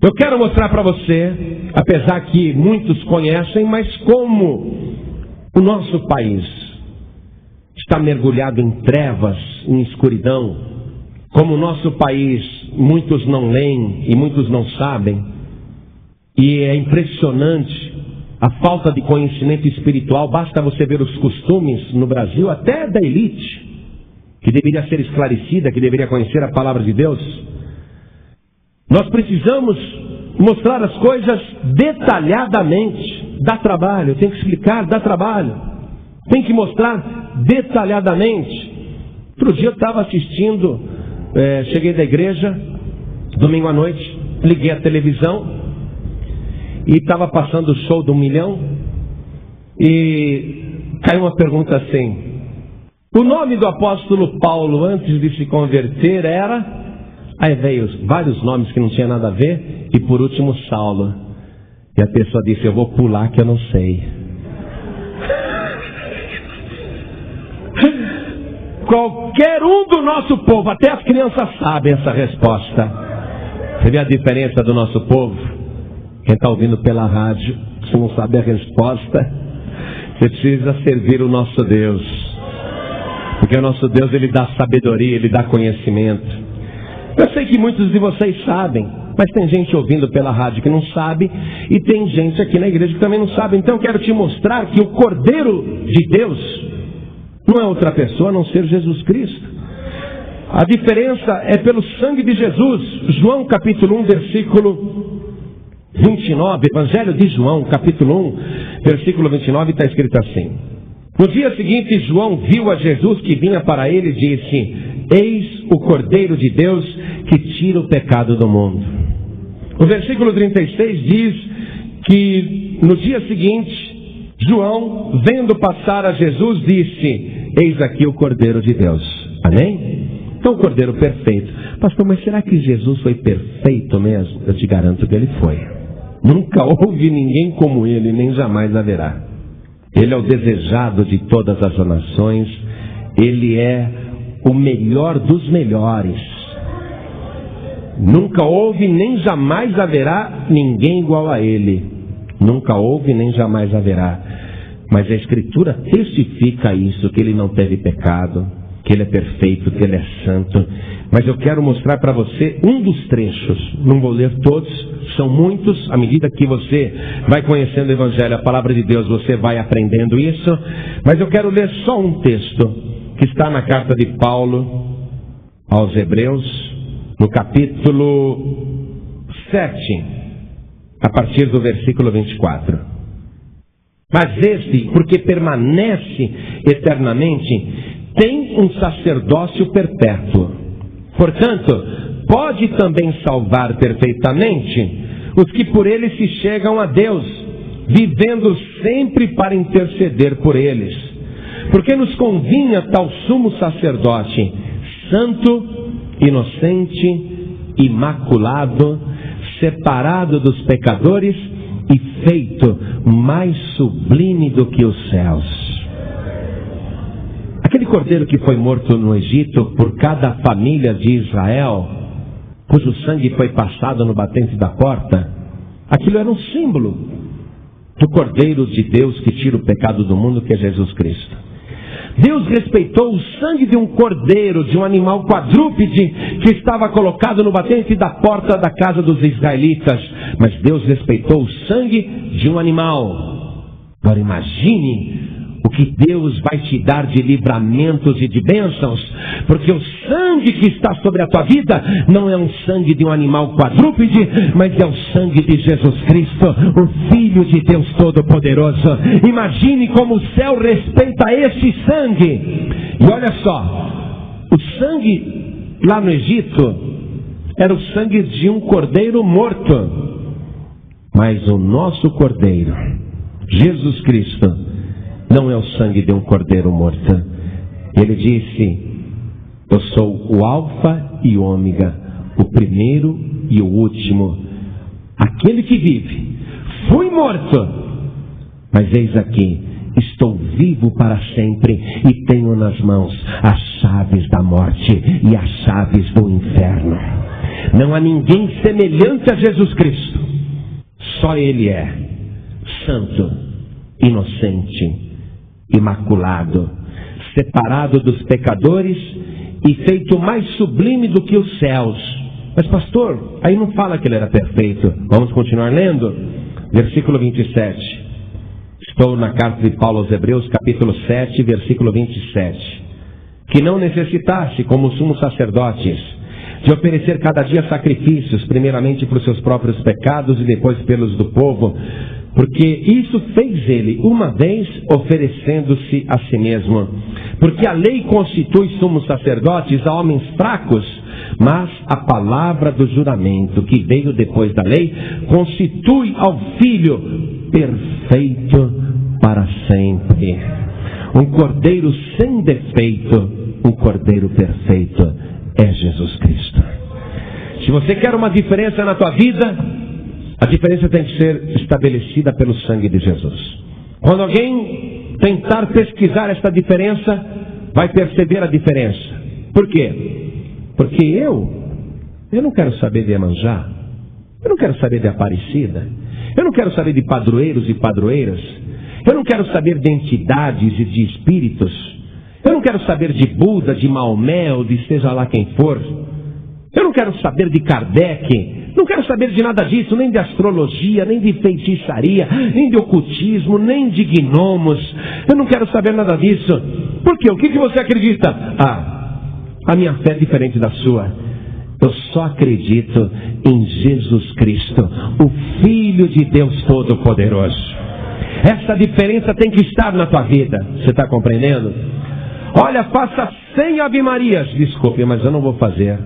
Eu quero mostrar para você, apesar que muitos conhecem, mas como o nosso país está mergulhado em trevas, em escuridão, como o nosso país muitos não leem e muitos não sabem, e é impressionante a falta de conhecimento espiritual. Basta você ver os costumes no Brasil, até da elite, que deveria ser esclarecida, que deveria conhecer a palavra de Deus. Nós precisamos mostrar as coisas detalhadamente. Dá trabalho, tem que explicar, dá trabalho. Tem que mostrar detalhadamente. Outro dia eu estava assistindo, cheguei da igreja, domingo à noite, liguei a televisão e estava passando o show do 1 milhão e caiu uma pergunta assim: o nome do apóstolo Paulo antes de se converter era... Aí veio vários nomes que não tinha nada a ver, e por último Saulo. E a pessoa disse, eu vou pular que eu não sei. Qualquer um do nosso povo, até as crianças sabem essa resposta. Você vê a diferença do nosso povo? Quem está ouvindo pela rádio, se não sabe a resposta, você precisa servir o nosso Deus. Porque o nosso Deus, Ele dá sabedoria, Ele dá conhecimento. Eu sei que muitos de vocês sabem, mas tem gente ouvindo pela rádio que não sabe, e tem gente aqui na igreja que também não sabe. Então eu quero te mostrar que o Cordeiro de Deus não é outra pessoa a não ser Jesus Cristo. A diferença é pelo sangue de Jesus. João capítulo 1, versículo 29, Evangelho de João, capítulo 1, versículo 29, está escrito assim: no dia seguinte, João viu a Jesus que vinha para ele e disse: eis o Cordeiro de Deus que tira o pecado do mundo. O versículo 36 diz que no dia seguinte, João, vendo passar a Jesus, disse: eis aqui o Cordeiro de Deus. Amém? Então o Cordeiro perfeito. Pastor, mas será que Jesus foi perfeito mesmo? Eu te garanto que ele foi. Nunca houve ninguém como ele, nem jamais haverá. Ele é o desejado de todas as nações. Ele é o melhor dos melhores. Nunca houve, nem jamais haverá ninguém igual a ele. Nunca houve, nem jamais haverá. Mas a Escritura testifica isso, que ele não teve pecado, que ele é perfeito, que ele é santo. Mas eu quero mostrar para você um dos trechos. Não vou ler todos, são muitos. À medida que você vai conhecendo o Evangelho, a palavra de Deus, você vai aprendendo isso. Mas eu quero ler só um texto que está na carta de Paulo aos Hebreus, no capítulo 7, a partir do versículo 24. Mas este, porque permanece eternamente, tem um sacerdócio perpétuo. Portanto, pode também salvar perfeitamente os que por ele se chegam a Deus, vivendo sempre para interceder por eles. Porque nos convinha tal sumo sacerdote, santo, inocente, imaculado, separado dos pecadores e feito mais sublime do que os céus. Aquele cordeiro que foi morto no Egito por cada família de Israel, cujo sangue foi passado no batente da porta, aquilo era um símbolo do Cordeiro de Deus que tira o pecado do mundo, que é Jesus Cristo. Deus respeitou o sangue de um cordeiro, de um animal quadrúpede, que estava colocado no batente da porta da casa dos israelitas. Mas Deus respeitou o sangue de um animal. Agora imagine o que Deus vai te dar de livramentos e de bênçãos, porque o sangue que está sobre a tua vida não é um sangue de um animal quadrúpede, mas é o sangue de Jesus Cristo, o Filho de Deus Todo-Poderoso. Imagine como o céu respeita esse sangue. E olha só, o sangue lá no Egito era o sangue de um cordeiro morto, mas o nosso cordeiro, Jesus Cristo, não é o sangue de um cordeiro morto. Ele disse: eu sou o alfa e o ômega, o primeiro e o último, aquele que vive. Fui morto, mas eis aqui, estou vivo para sempre e tenho nas mãos as chaves da morte e as chaves do inferno. Não há ninguém semelhante a Jesus Cristo. Só Ele é santo, inocente, imaculado, separado dos pecadores e feito mais sublime do que os céus. Mas pastor, aí não fala que Ele era perfeito. Vamos continuar lendo? Versículo 27. Estou na carta de Paulo aos Hebreus, capítulo 7, versículo 27. Que não necessitasse, como sumos sacerdotes, de oferecer cada dia sacrifícios, primeiramente para os seus próprios pecados e depois pelos do povo, porque isso fez ele uma vez, oferecendo-se a si mesmo. Porque a lei constitui sumos sacerdotes a homens fracos, mas a palavra do juramento, que veio depois da lei, constitui ao Filho perfeito para sempre. Um cordeiro sem defeito, um cordeiro perfeito é Jesus Cristo. Se você quer uma diferença na tua vida, a diferença tem que ser estabelecida pelo sangue de Jesus. Quando alguém tentar pesquisar esta diferença, vai perceber a diferença. Por quê? Porque eu não quero saber de Iemanjá, eu não quero saber de Aparecida, eu não quero saber de padroeiros e padroeiras, eu não quero saber de entidades e de espíritos, eu não quero saber de Buda, de Maomé ou de seja lá quem for. Eu não quero saber de Kardec, não quero saber de nada disso, nem de astrologia, nem de feitiçaria, nem de ocultismo, nem de gnomos. Eu não quero saber nada disso. Por quê? O que você acredita? A minha fé é diferente da sua. Eu só acredito em Jesus Cristo, o Filho de Deus Todo-Poderoso. Essa diferença tem que estar na tua vida. Você está compreendendo? Olha, faça 100 Ave Marias. Desculpe, mas eu não vou fazer.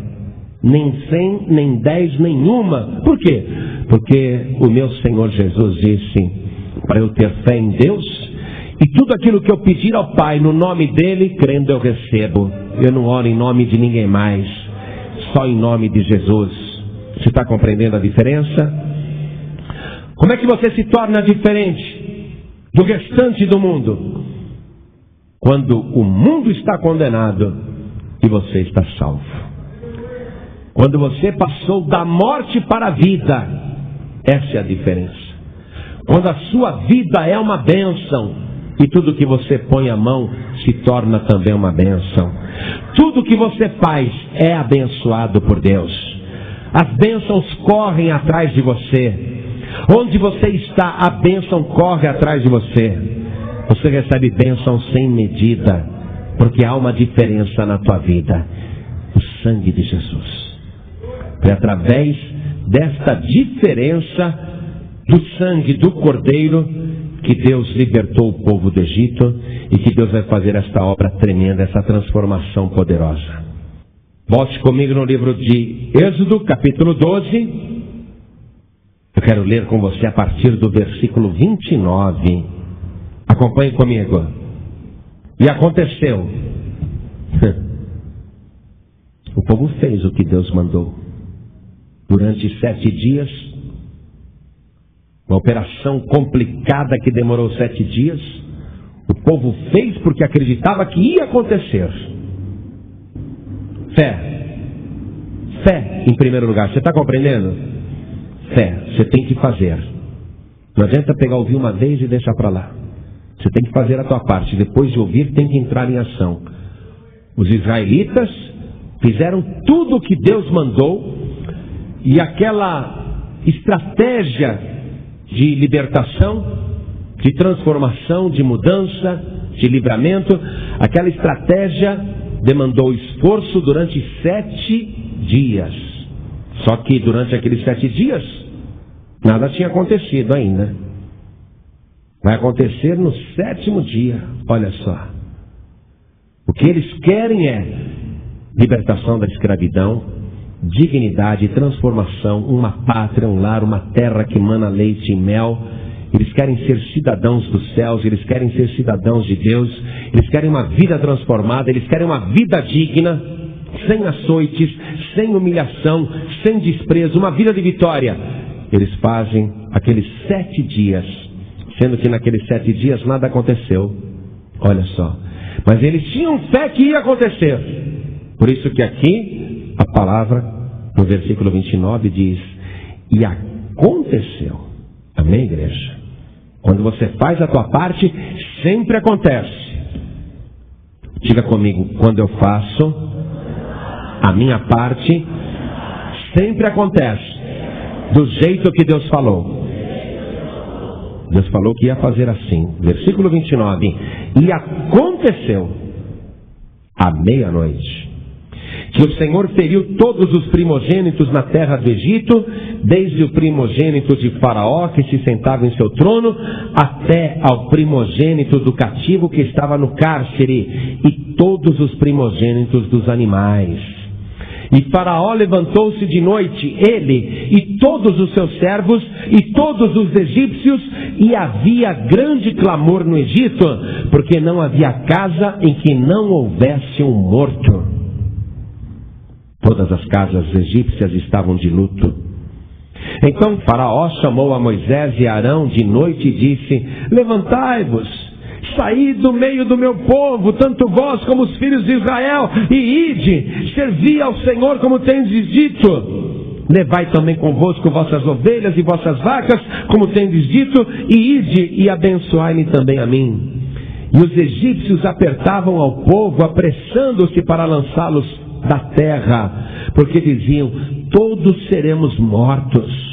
Nem 100, nem 10, nenhuma. Por quê? Porque o meu Senhor Jesus disse para eu ter fé em Deus, e tudo aquilo que eu pedir ao Pai no nome dEle, crendo eu recebo. Eu não oro em nome de ninguém mais, só em nome de Jesus. Você está compreendendo a diferença? Como é que você se torna diferente do restante do mundo? Quando o mundo está condenado e você está salvo. Quando você passou da morte para a vida, essa é a diferença. Quando a sua vida é uma bênção e tudo que você põe a mão se torna também uma bênção. Tudo que você faz é abençoado por Deus. As bênçãos correm atrás de você. Onde você está, a bênção corre atrás de você. Você recebe bênção sem medida, porque há uma diferença na tua vida. O sangue de Jesus. É através desta diferença do sangue do Cordeiro que Deus libertou o povo do Egito e que Deus vai fazer esta obra tremenda, essa transformação poderosa. Volte comigo no livro de Êxodo, capítulo 12. Eu quero ler com você a partir do versículo 29. Acompanhe comigo. E aconteceu. O povo fez o que Deus mandou. Durante 7 dias, uma operação complicada que demorou 7 dias, o povo fez porque acreditava que ia acontecer. Fé. Fé em primeiro lugar. Você está compreendendo? Fé. Você tem que fazer. Não adianta pegar ouvir uma vez e deixar para lá. Você tem que fazer a tua parte. Depois de ouvir, tem que entrar em ação. Os israelitas fizeram tudo o que Deus mandou. E aquela estratégia de libertação, de transformação, de mudança, de livramento. Aquela estratégia demandou esforço durante 7 dias. Só que durante aqueles 7 dias, nada tinha acontecido ainda. Vai acontecer no 7º dia. Olha só. O que eles querem é libertação da escravidão, dignidade, transformação, uma pátria, um lar, uma terra que mana leite e mel. Eles querem ser cidadãos dos céus, eles querem ser cidadãos de Deus, eles querem uma vida transformada, eles querem uma vida digna, sem açoites, sem humilhação, sem desprezo, uma vida de vitória. Eles fazem aqueles 7 dias, sendo que naqueles 7 dias nada aconteceu. Olha só. Mas eles tinham fé que ia acontecer. Por isso que aqui, a palavra, no versículo 29, diz: e aconteceu. Amém, igreja? Quando você faz a tua parte, sempre acontece. Diga comigo: quando eu faço a minha parte, sempre acontece. Do jeito que Deus falou. Deus falou que ia fazer assim. Versículo 29. E aconteceu à meia-noite que o Senhor feriu todos os primogênitos na terra do Egito, desde o primogênito de Faraó, que se sentava em seu trono, até ao primogênito do cativo que estava no cárcere, e todos os primogênitos dos animais. E Faraó levantou-se de noite, ele e todos os seus servos e todos os egípcios, e havia grande clamor no Egito, porque não havia casa em que não houvesse um morto. Todas as casas egípcias estavam de luto. Então Faraó chamou a Moisés e Arão de noite e disse: levantai-vos, saí do meio do meu povo, tanto vós como os filhos de Israel, e ide, servi ao Senhor como tendes dito. Levai também convosco vossas ovelhas e vossas vacas, como tendes dito, e ide e abençoai-me também a mim. E os egípcios apertavam ao povo, apressando-se para lançá-los da terra, porque diziam: todos seremos mortos.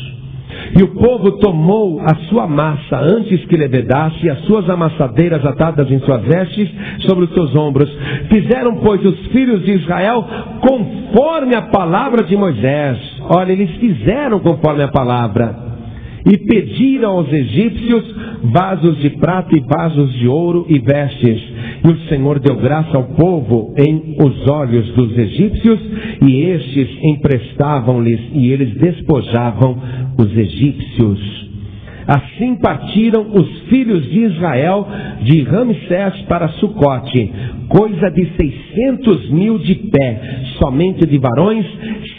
E o povo tomou a sua massa antes que levedasse, e as suas amassadeiras atadas em suas vestes sobre os seus ombros. Fizeram, pois, os filhos de Israel conforme a palavra de Moisés. Olha, eles fizeram conforme a palavra. E pediram aos egípcios vasos de prata e vasos de ouro e vestes. E o Senhor deu graça ao povo em os olhos dos egípcios, e estes emprestavam-lhes, e eles despojavam os egípcios. Assim partiram os filhos de Israel de Ramsés para Sucote, coisa de 600.000 de pé, somente de varões,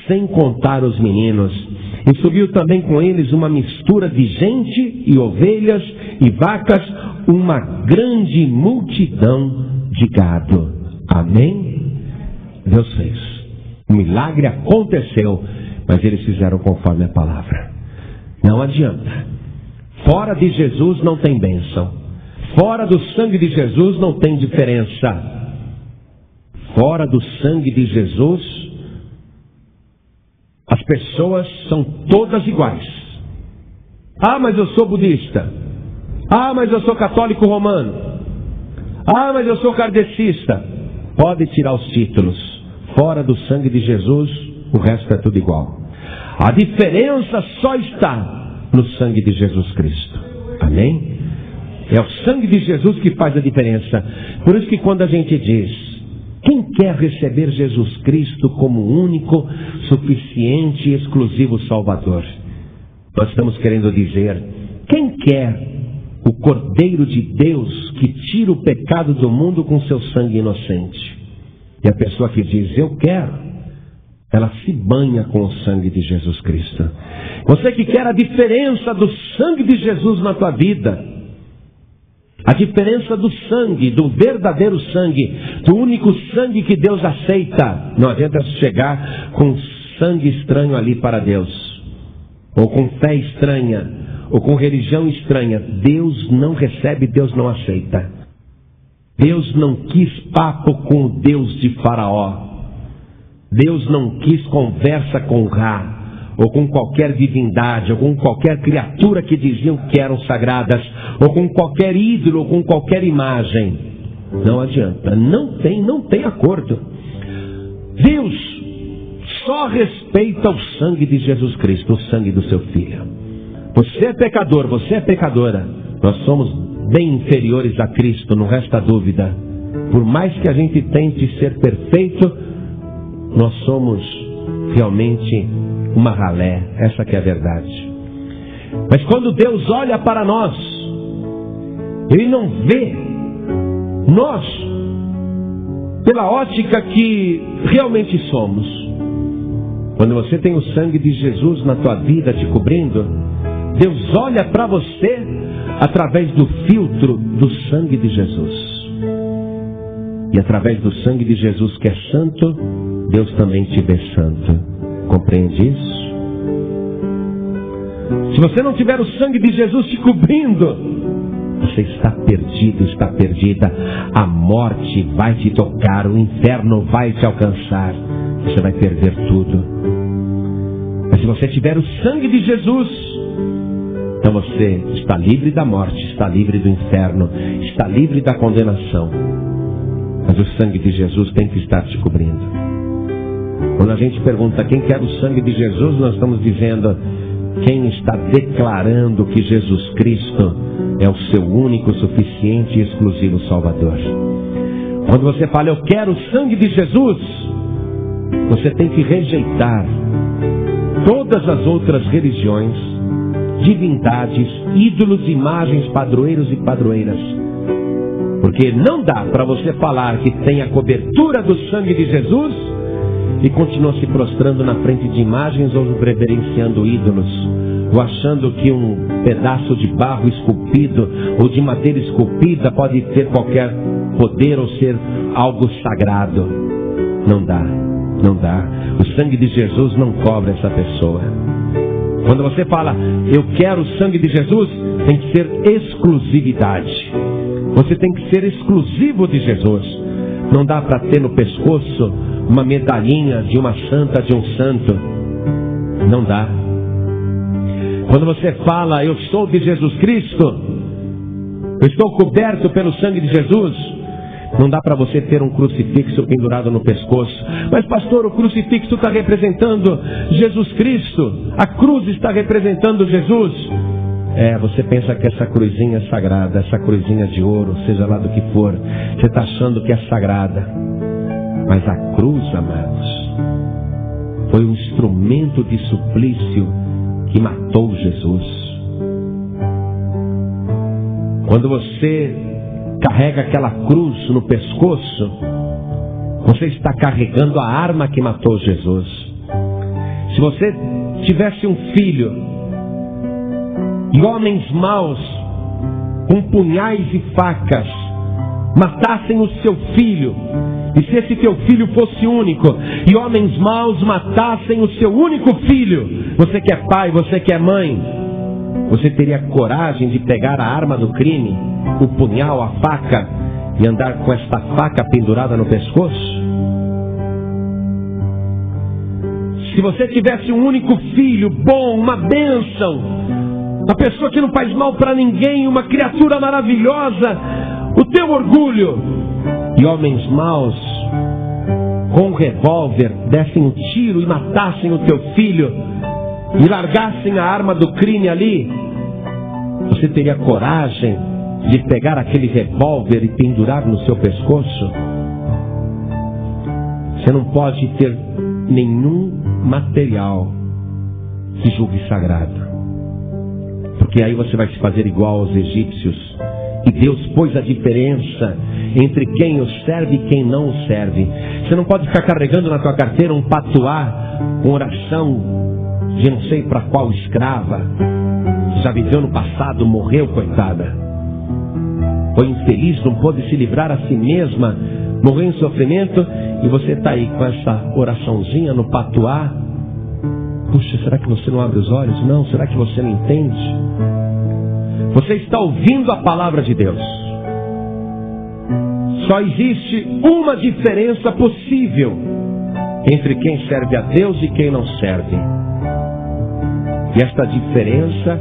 sem contar os meninos. E subiu também com eles uma mistura de gente e ovelhas e vacas, uma grande multidão de gado. Amém? Deus fez. O milagre aconteceu, mas eles fizeram conforme a palavra. Não adianta. Fora de Jesus não tem bênção. Fora do sangue de Jesus não tem diferença. Fora do sangue de Jesus, as pessoas são todas iguais. Ah, mas eu sou budista. Ah, mas eu sou católico romano. Ah, mas eu sou kardecista. Pode tirar os títulos. Fora do sangue de Jesus, o resto é tudo igual. A diferença só está no sangue de Jesus Cristo. Amém? É o sangue de Jesus que faz a diferença. Por isso que quando a gente diz: quem quer receber Jesus Cristo como único, suficiente e exclusivo Salvador? Nós estamos querendo dizer: quem quer o Cordeiro de Deus que tira o pecado do mundo com seu sangue inocente? E a pessoa que diz: eu quero, ela se banha com o sangue de Jesus Cristo. Você que quer a diferença do sangue de Jesus na tua vida, a diferença do sangue, do verdadeiro sangue, do único sangue que Deus aceita. Não adianta chegar com sangue estranho ali para Deus, ou com fé estranha, ou com religião estranha. Deus não recebe, Deus não aceita. Deus não quis papo com o Deus de Faraó. Deus não quis conversa com Ra, ou com qualquer divindade, ou com qualquer criatura que diziam que eram sagradas, ou com qualquer ídolo, ou com qualquer imagem. Não adianta. Não tem acordo. Deus só respeita o sangue de Jesus Cristo, o sangue do seu Filho. Você é pecador, você é pecadora. Nós somos bem inferiores a Cristo, não resta dúvida. Por mais que a gente tente ser perfeito, nós somos realmente uma ralé. Essa que é a verdade. Mas quando Deus olha para nós, Ele não vê nós pela ótica que realmente somos. Quando você tem o sangue de Jesus na tua vida te cobrindo, Deus olha para você através do filtro do sangue de Jesus. E através do sangue de Jesus, que é santo, Deus também te vê santo. Compreende isso? Se você não tiver o sangue de Jesus te cobrindo, você está perdido, está perdida. A morte vai te tocar, o inferno vai te alcançar. Você vai perder tudo. Mas se você tiver o sangue de Jesus, então você está livre da morte, está livre do inferno, está livre da condenação. Mas o sangue de Jesus tem que estar te cobrindo. Quando a gente pergunta quem quer o sangue de Jesus, nós estamos dizendo quem está declarando que Jesus Cristo é o seu único, suficiente e exclusivo Salvador. Quando você fala, eu quero o sangue de Jesus, você tem que rejeitar todas as outras religiões, divindades, ídolos, imagens, padroeiros e padroeiras. Porque não dá para você falar que tem a cobertura do sangue de Jesus e continua se prostrando na frente de imagens ou reverenciando ídolos, ou achando que um pedaço de barro esculpido ou de madeira esculpida pode ter qualquer poder ou ser algo sagrado. Não dá, não dá. O sangue de Jesus não cobre essa pessoa. Quando você fala, eu quero o sangue de Jesus, tem que ser exclusividade. Você tem que ser exclusivo de Jesus. Não dá para ter no pescoço uma medalhinha de uma santa, de um santo. Não dá. Quando você fala, eu sou de Jesus Cristo, eu estou coberto pelo sangue de Jesus, não dá para você ter um crucifixo pendurado no pescoço. Mas pastor, o crucifixo está representando Jesus Cristo, a cruz está representando Jesus. Você pensa que essa cruzinha é sagrada, essa cruzinha de ouro, seja lá do que for, você está achando que é sagrada. Mas a cruz, amados, foi um instrumento de suplício que matou Jesus. Quando você carrega aquela cruz no pescoço, você está carregando a arma que matou Jesus. Se você tivesse um filho e homens maus com punhais e facas matassem o seu filho, e se esse teu filho fosse único, e homens maus matassem o seu único filho, você que é pai, você que é mãe, você teria coragem de pegar a arma do crime, o punhal, a faca, e andar com esta faca pendurada no pescoço? Se você tivesse um único filho bom, uma bênção, uma pessoa que não faz mal para ninguém, uma criatura maravilhosa, o teu orgulho, e homens maus com um revólver dessem um tiro e matassem o teu filho e largassem a arma do crime ali, você teria coragem de pegar aquele revólver e pendurar no seu pescoço? Você não pode ter nenhum material que julgue sagrado, porque aí você vai se fazer igual aos egípcios. E Deus pôs a diferença entre quem o serve e quem não o serve. Você não pode ficar carregando na tua carteira um patuá com oração de não sei para qual escrava. Já viveu no passado, morreu, coitada. Foi infeliz, não pôde se livrar a si mesma, morreu em sofrimento, e você está aí com essa oraçãozinha no patuá. Puxa, será que você não abre os olhos? Não, será que você não entende? Você está ouvindo a palavra de Deus. Só existe uma diferença possível entre quem serve a Deus e quem não serve. E esta diferença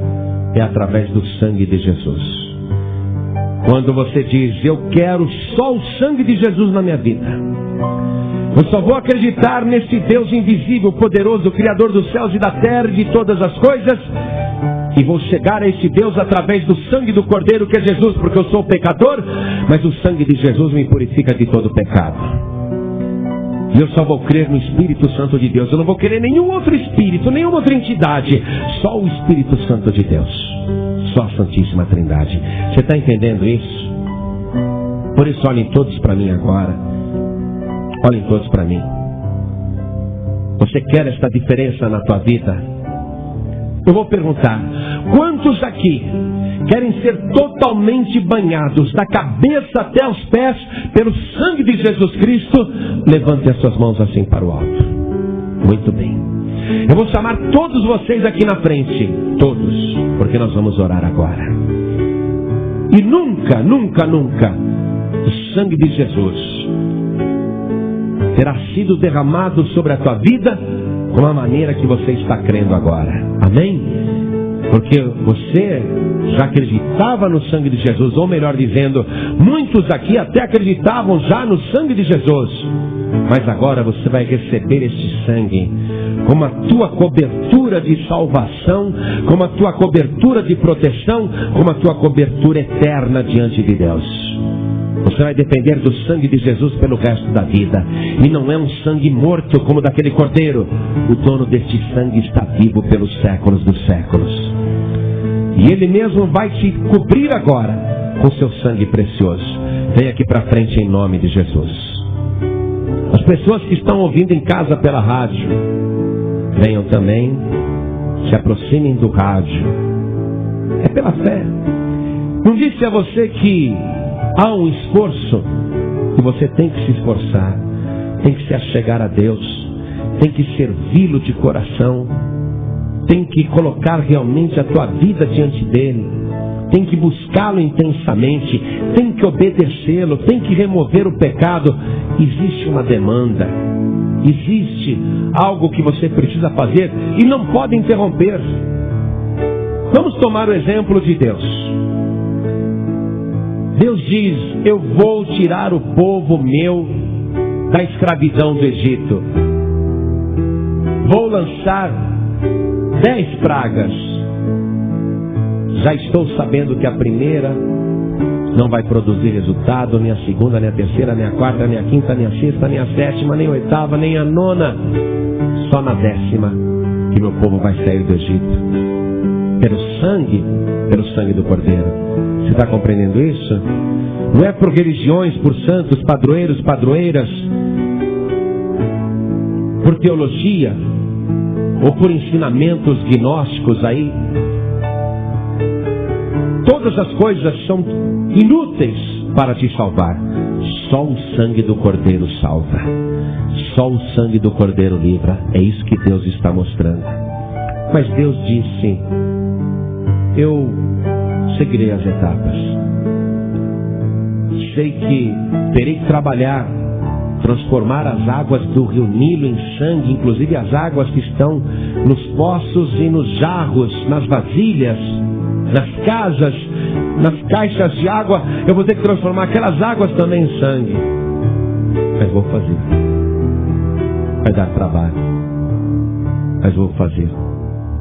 é através do sangue de Jesus. Quando você diz, eu quero só o sangue de Jesus na minha vida. Eu só vou acreditar nesse Deus invisível, poderoso, Criador dos céus e da terra e de todas as coisas. E vou chegar a esse Deus através do sangue do Cordeiro que é Jesus, porque eu sou pecador, mas o sangue de Jesus me purifica de todo pecado. E eu só vou crer no Espírito Santo de Deus. Eu não vou querer nenhum outro Espírito, nenhuma outra entidade. Só o Espírito Santo de Deus. Só a Santíssima Trindade. Você está entendendo isso? Por isso olhem todos para mim agora. Olhem todos para mim. Você quer esta diferença na tua vida? Eu vou perguntar, quantos aqui querem ser totalmente banhados, da cabeça até os pés, pelo sangue de Jesus Cristo? Levante as suas mãos assim para o alto. Muito bem. Eu vou chamar todos vocês aqui na frente. Todos. Porque nós vamos orar agora. E nunca, nunca, nunca, o sangue de Jesus terá sido derramado sobre a tua vida como a maneira que você está crendo agora. Amém? Porque você já acreditava no sangue de Jesus, ou melhor dizendo, muitos aqui até acreditavam já no sangue de Jesus. Mas agora você vai receber este sangue como a tua cobertura de salvação, como a tua cobertura de proteção, como a tua cobertura eterna diante de Deus. Você vai depender do sangue de Jesus pelo resto da vida. E não é um sangue morto como daquele cordeiro. O dono deste sangue está vivo pelos séculos dos séculos. E Ele mesmo vai te cobrir agora com seu sangue precioso. Vem aqui para frente em nome de Jesus. As pessoas que estão ouvindo em casa pela rádio, venham também, se aproximem do rádio. É pela fé. Não disse a você que há um esforço que você tem que se esforçar, tem que se achegar a Deus, tem que servi-lo de coração, tem que colocar realmente a tua vida diante dele, tem que buscá-lo intensamente, tem que obedecê-lo, tem que remover o pecado. Existe uma demanda, existe algo que você precisa fazer e não pode interromper. Vamos tomar o exemplo de Deus. Deus diz, eu vou tirar o povo meu da escravidão do Egito. Vou lançar 10 pragas. Já estou sabendo que a primeira não vai produzir resultado, nem a segunda, nem a terceira, nem a quarta, nem a quinta, nem a sexta, nem a sétima, nem a oitava, nem a nona. Só na 10ª que meu povo vai sair do Egito. Pelo sangue do Cordeiro. Você está compreendendo isso? Não é por religiões, por santos, padroeiros, padroeiras, por teologia, ou por ensinamentos gnósticos aí. Todas as coisas são inúteis para te salvar. Só o sangue do Cordeiro salva. Só o sangue do Cordeiro livra. É isso que Deus está mostrando. Mas Deus disse, eu seguirei as etapas. Sei que terei que trabalhar, transformar as águas do rio Nilo em sangue, inclusive as águas que estão nos poços e nos jarros, nas vasilhas, nas casas, nas caixas de água. Eu vou ter que transformar aquelas águas também em sangue. Mas vou fazer. Vai dar trabalho, mas vou fazer.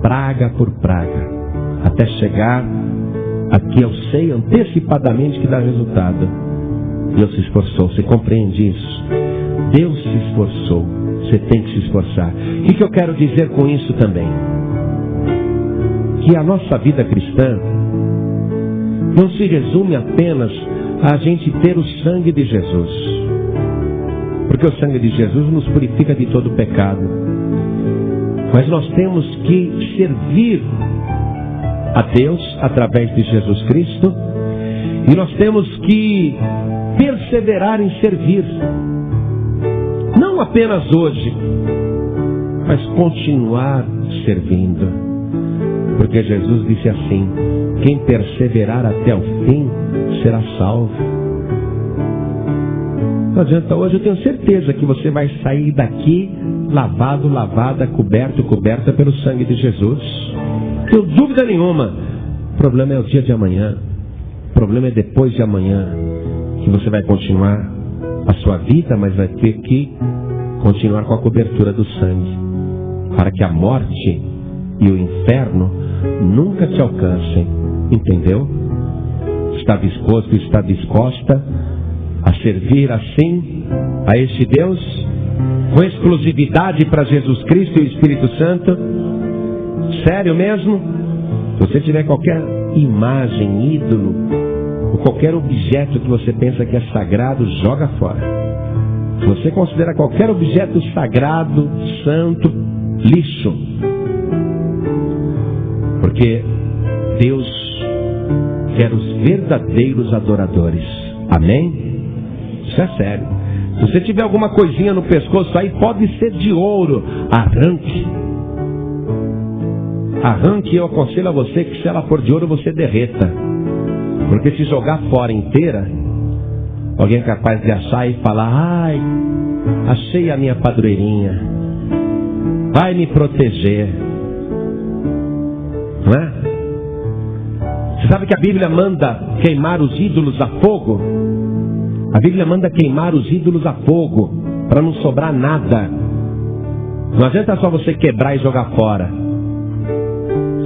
Praga por praga, até chegar aqui. Eu sei antecipadamente que dá resultado. Deus se esforçou. Você compreende isso? Deus se esforçou. Você tem que se esforçar. O que eu quero dizer com isso também? Que a nossa vida cristã não se resume apenas a gente ter o sangue de Jesus. Porque o sangue de Jesus nos purifica de todo pecado. Mas nós temos que servir a Deus através de Jesus Cristo. E nós temos que perseverar em servir. Não apenas hoje, mas continuar servindo. Porque Jesus disse assim, quem perseverar até o fim será salvo. Não adianta hoje, eu tenho certeza que você vai sair daqui lavado, lavada, coberto, coberta pelo sangue de Jesus. Não tenho dúvida nenhuma. O problema é o dia de amanhã. O problema é depois de amanhã, que você vai continuar a sua vida, mas vai ter que continuar com a cobertura do sangue, para que a morte e o inferno nunca te alcancem. Entendeu? Está disposto, está disposta a servir assim a este Deus, com exclusividade para Jesus Cristo e o Espírito Santo? Sério mesmo? Se você tiver qualquer imagem, ídolo, ou qualquer objeto que você pensa que é sagrado, joga fora. Se você considera qualquer objeto sagrado, santo, lixo. Porque Deus quer os verdadeiros adoradores. Amém? Isso é sério. Se você tiver alguma coisinha no pescoço aí, pode ser de ouro, arranque. Arranque, eu aconselho a você que se ela for de ouro, você derreta. Porque se jogar fora inteira, alguém é capaz de achar e falar: ai, achei a minha padroeirinha, vai me proteger. Não é? Você sabe que a Bíblia manda queimar os ídolos a fogo? A Bíblia manda queimar os ídolos a fogo, para não sobrar nada. Não adianta só você quebrar e jogar fora.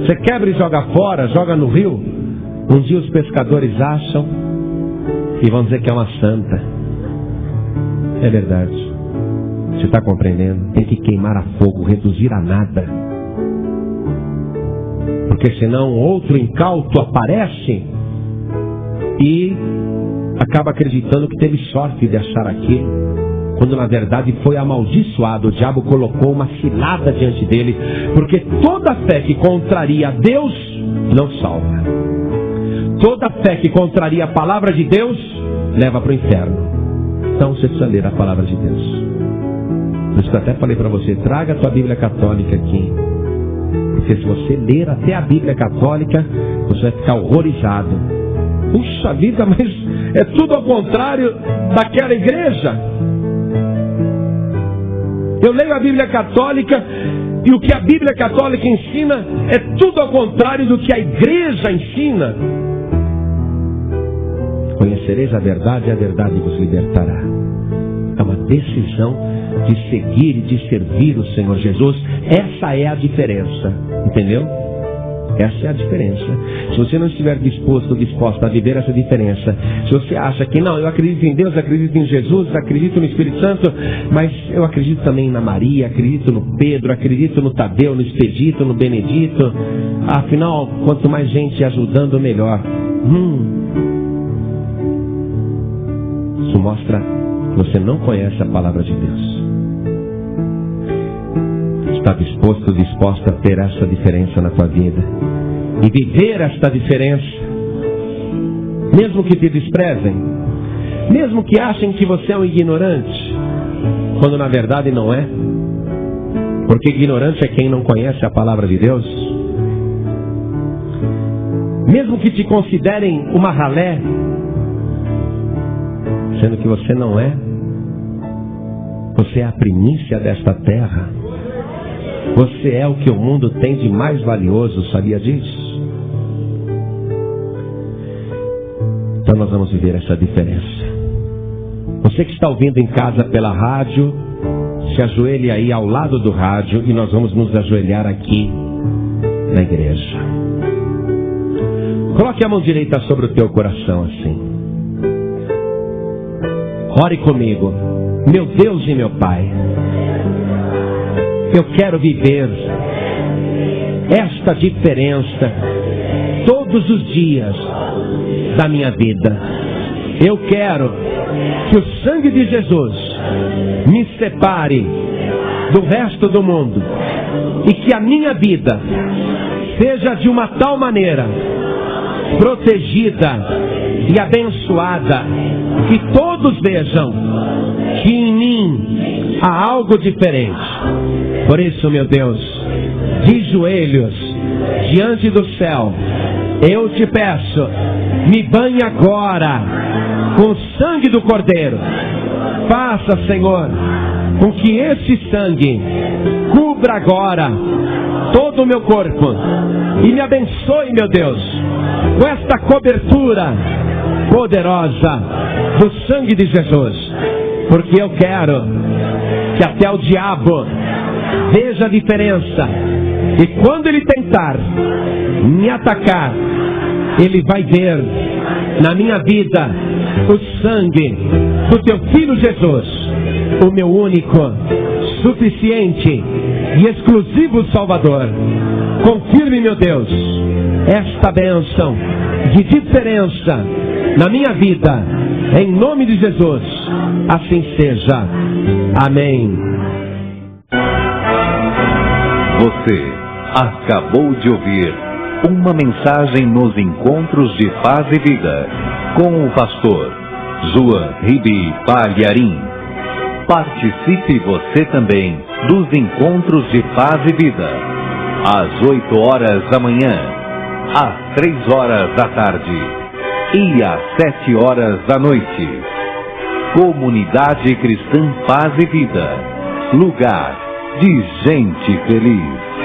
Você quebra e joga fora, joga no rio. Um dia os pescadores acham e vão dizer que é uma santa. É verdade. Você está compreendendo? Tem que queimar a fogo, reduzir a nada. Porque senão outro incauto aparece e acaba acreditando que teve sorte de achar aquilo, quando na verdade foi amaldiçoado. O diabo colocou uma cilada diante dele, porque toda fé que contraria a Deus não salva. Toda fé que contraria a palavra de Deus leva para o inferno. Então você precisa ler a palavra de Deus. Por isso que eu até falei para você: traga a tua Bíblia Católica aqui. Porque se você ler até a Bíblia Católica, você vai ficar horrorizado. Puxa vida, mas é tudo ao contrário daquela igreja. Eu leio a Bíblia Católica e o que a Bíblia Católica ensina é tudo ao contrário do que a igreja ensina. Conhecereis a verdade e a verdade vos libertará. É uma decisão de seguir e de servir o Senhor Jesus. Essa é a diferença. Entendeu? Essa é a diferença. Se você não estiver disposto ou disposta a viver essa diferença, se você acha que não, eu acredito em Deus, acredito em Jesus, acredito no Espírito Santo, mas eu acredito também na Maria, acredito no Pedro, acredito no Tadeu, no Expedito, no Benedito, afinal, quanto mais gente ajudando, melhor. Isso mostra que você não conhece a palavra de Deus. Está disposto ou disposta a ter essa diferença na tua vida e viver esta diferença, mesmo que te desprezem, mesmo que achem que você é um ignorante, quando na verdade não é, porque ignorante é quem não conhece a palavra de Deus. Mesmo que te considerem uma ralé, sendo que você não é, você é a primícia desta terra. Você é o que o mundo tem de mais valioso, sabia disso? Então nós vamos viver essa diferença. Você que está ouvindo em casa pela rádio, se ajoelhe aí ao lado do rádio e nós vamos nos ajoelhar aqui na igreja. Coloque a mão direita sobre o teu coração assim. Ore comigo. Meu Deus e meu Pai, eu quero viver esta diferença todos os dias da minha vida. Eu quero que o sangue de Jesus me separe do resto do mundo e que a minha vida seja de uma tal maneira protegida e abençoada que todos vejam que em mim há algo diferente. Por isso, meu Deus, de joelhos diante do céu, eu te peço, me banhe agora com o sangue do Cordeiro. Faça, Senhor, com que esse sangue cubra agora todo o meu corpo e me abençoe, meu Deus, com esta cobertura poderosa do sangue de Jesus. Porque eu quero que até o diabo veja a diferença. E quando ele tentar me atacar, ele vai ver na minha vida o sangue do teu Filho Jesus, o meu único, suficiente e exclusivo Salvador. Confirme, meu Deus, esta bênção de diferença na minha vida, em nome de Jesus. Assim seja. Amém. Você acabou de ouvir uma mensagem nos Encontros de Paz e Vida, com o pastor João Ribe Palharim. Participe você também dos Encontros de Paz e Vida, às 8 horas da manhã, às 3 horas da tarde e às 7 horas da noite. Comunidade Cristã Paz e Vida, lugar de gente feliz.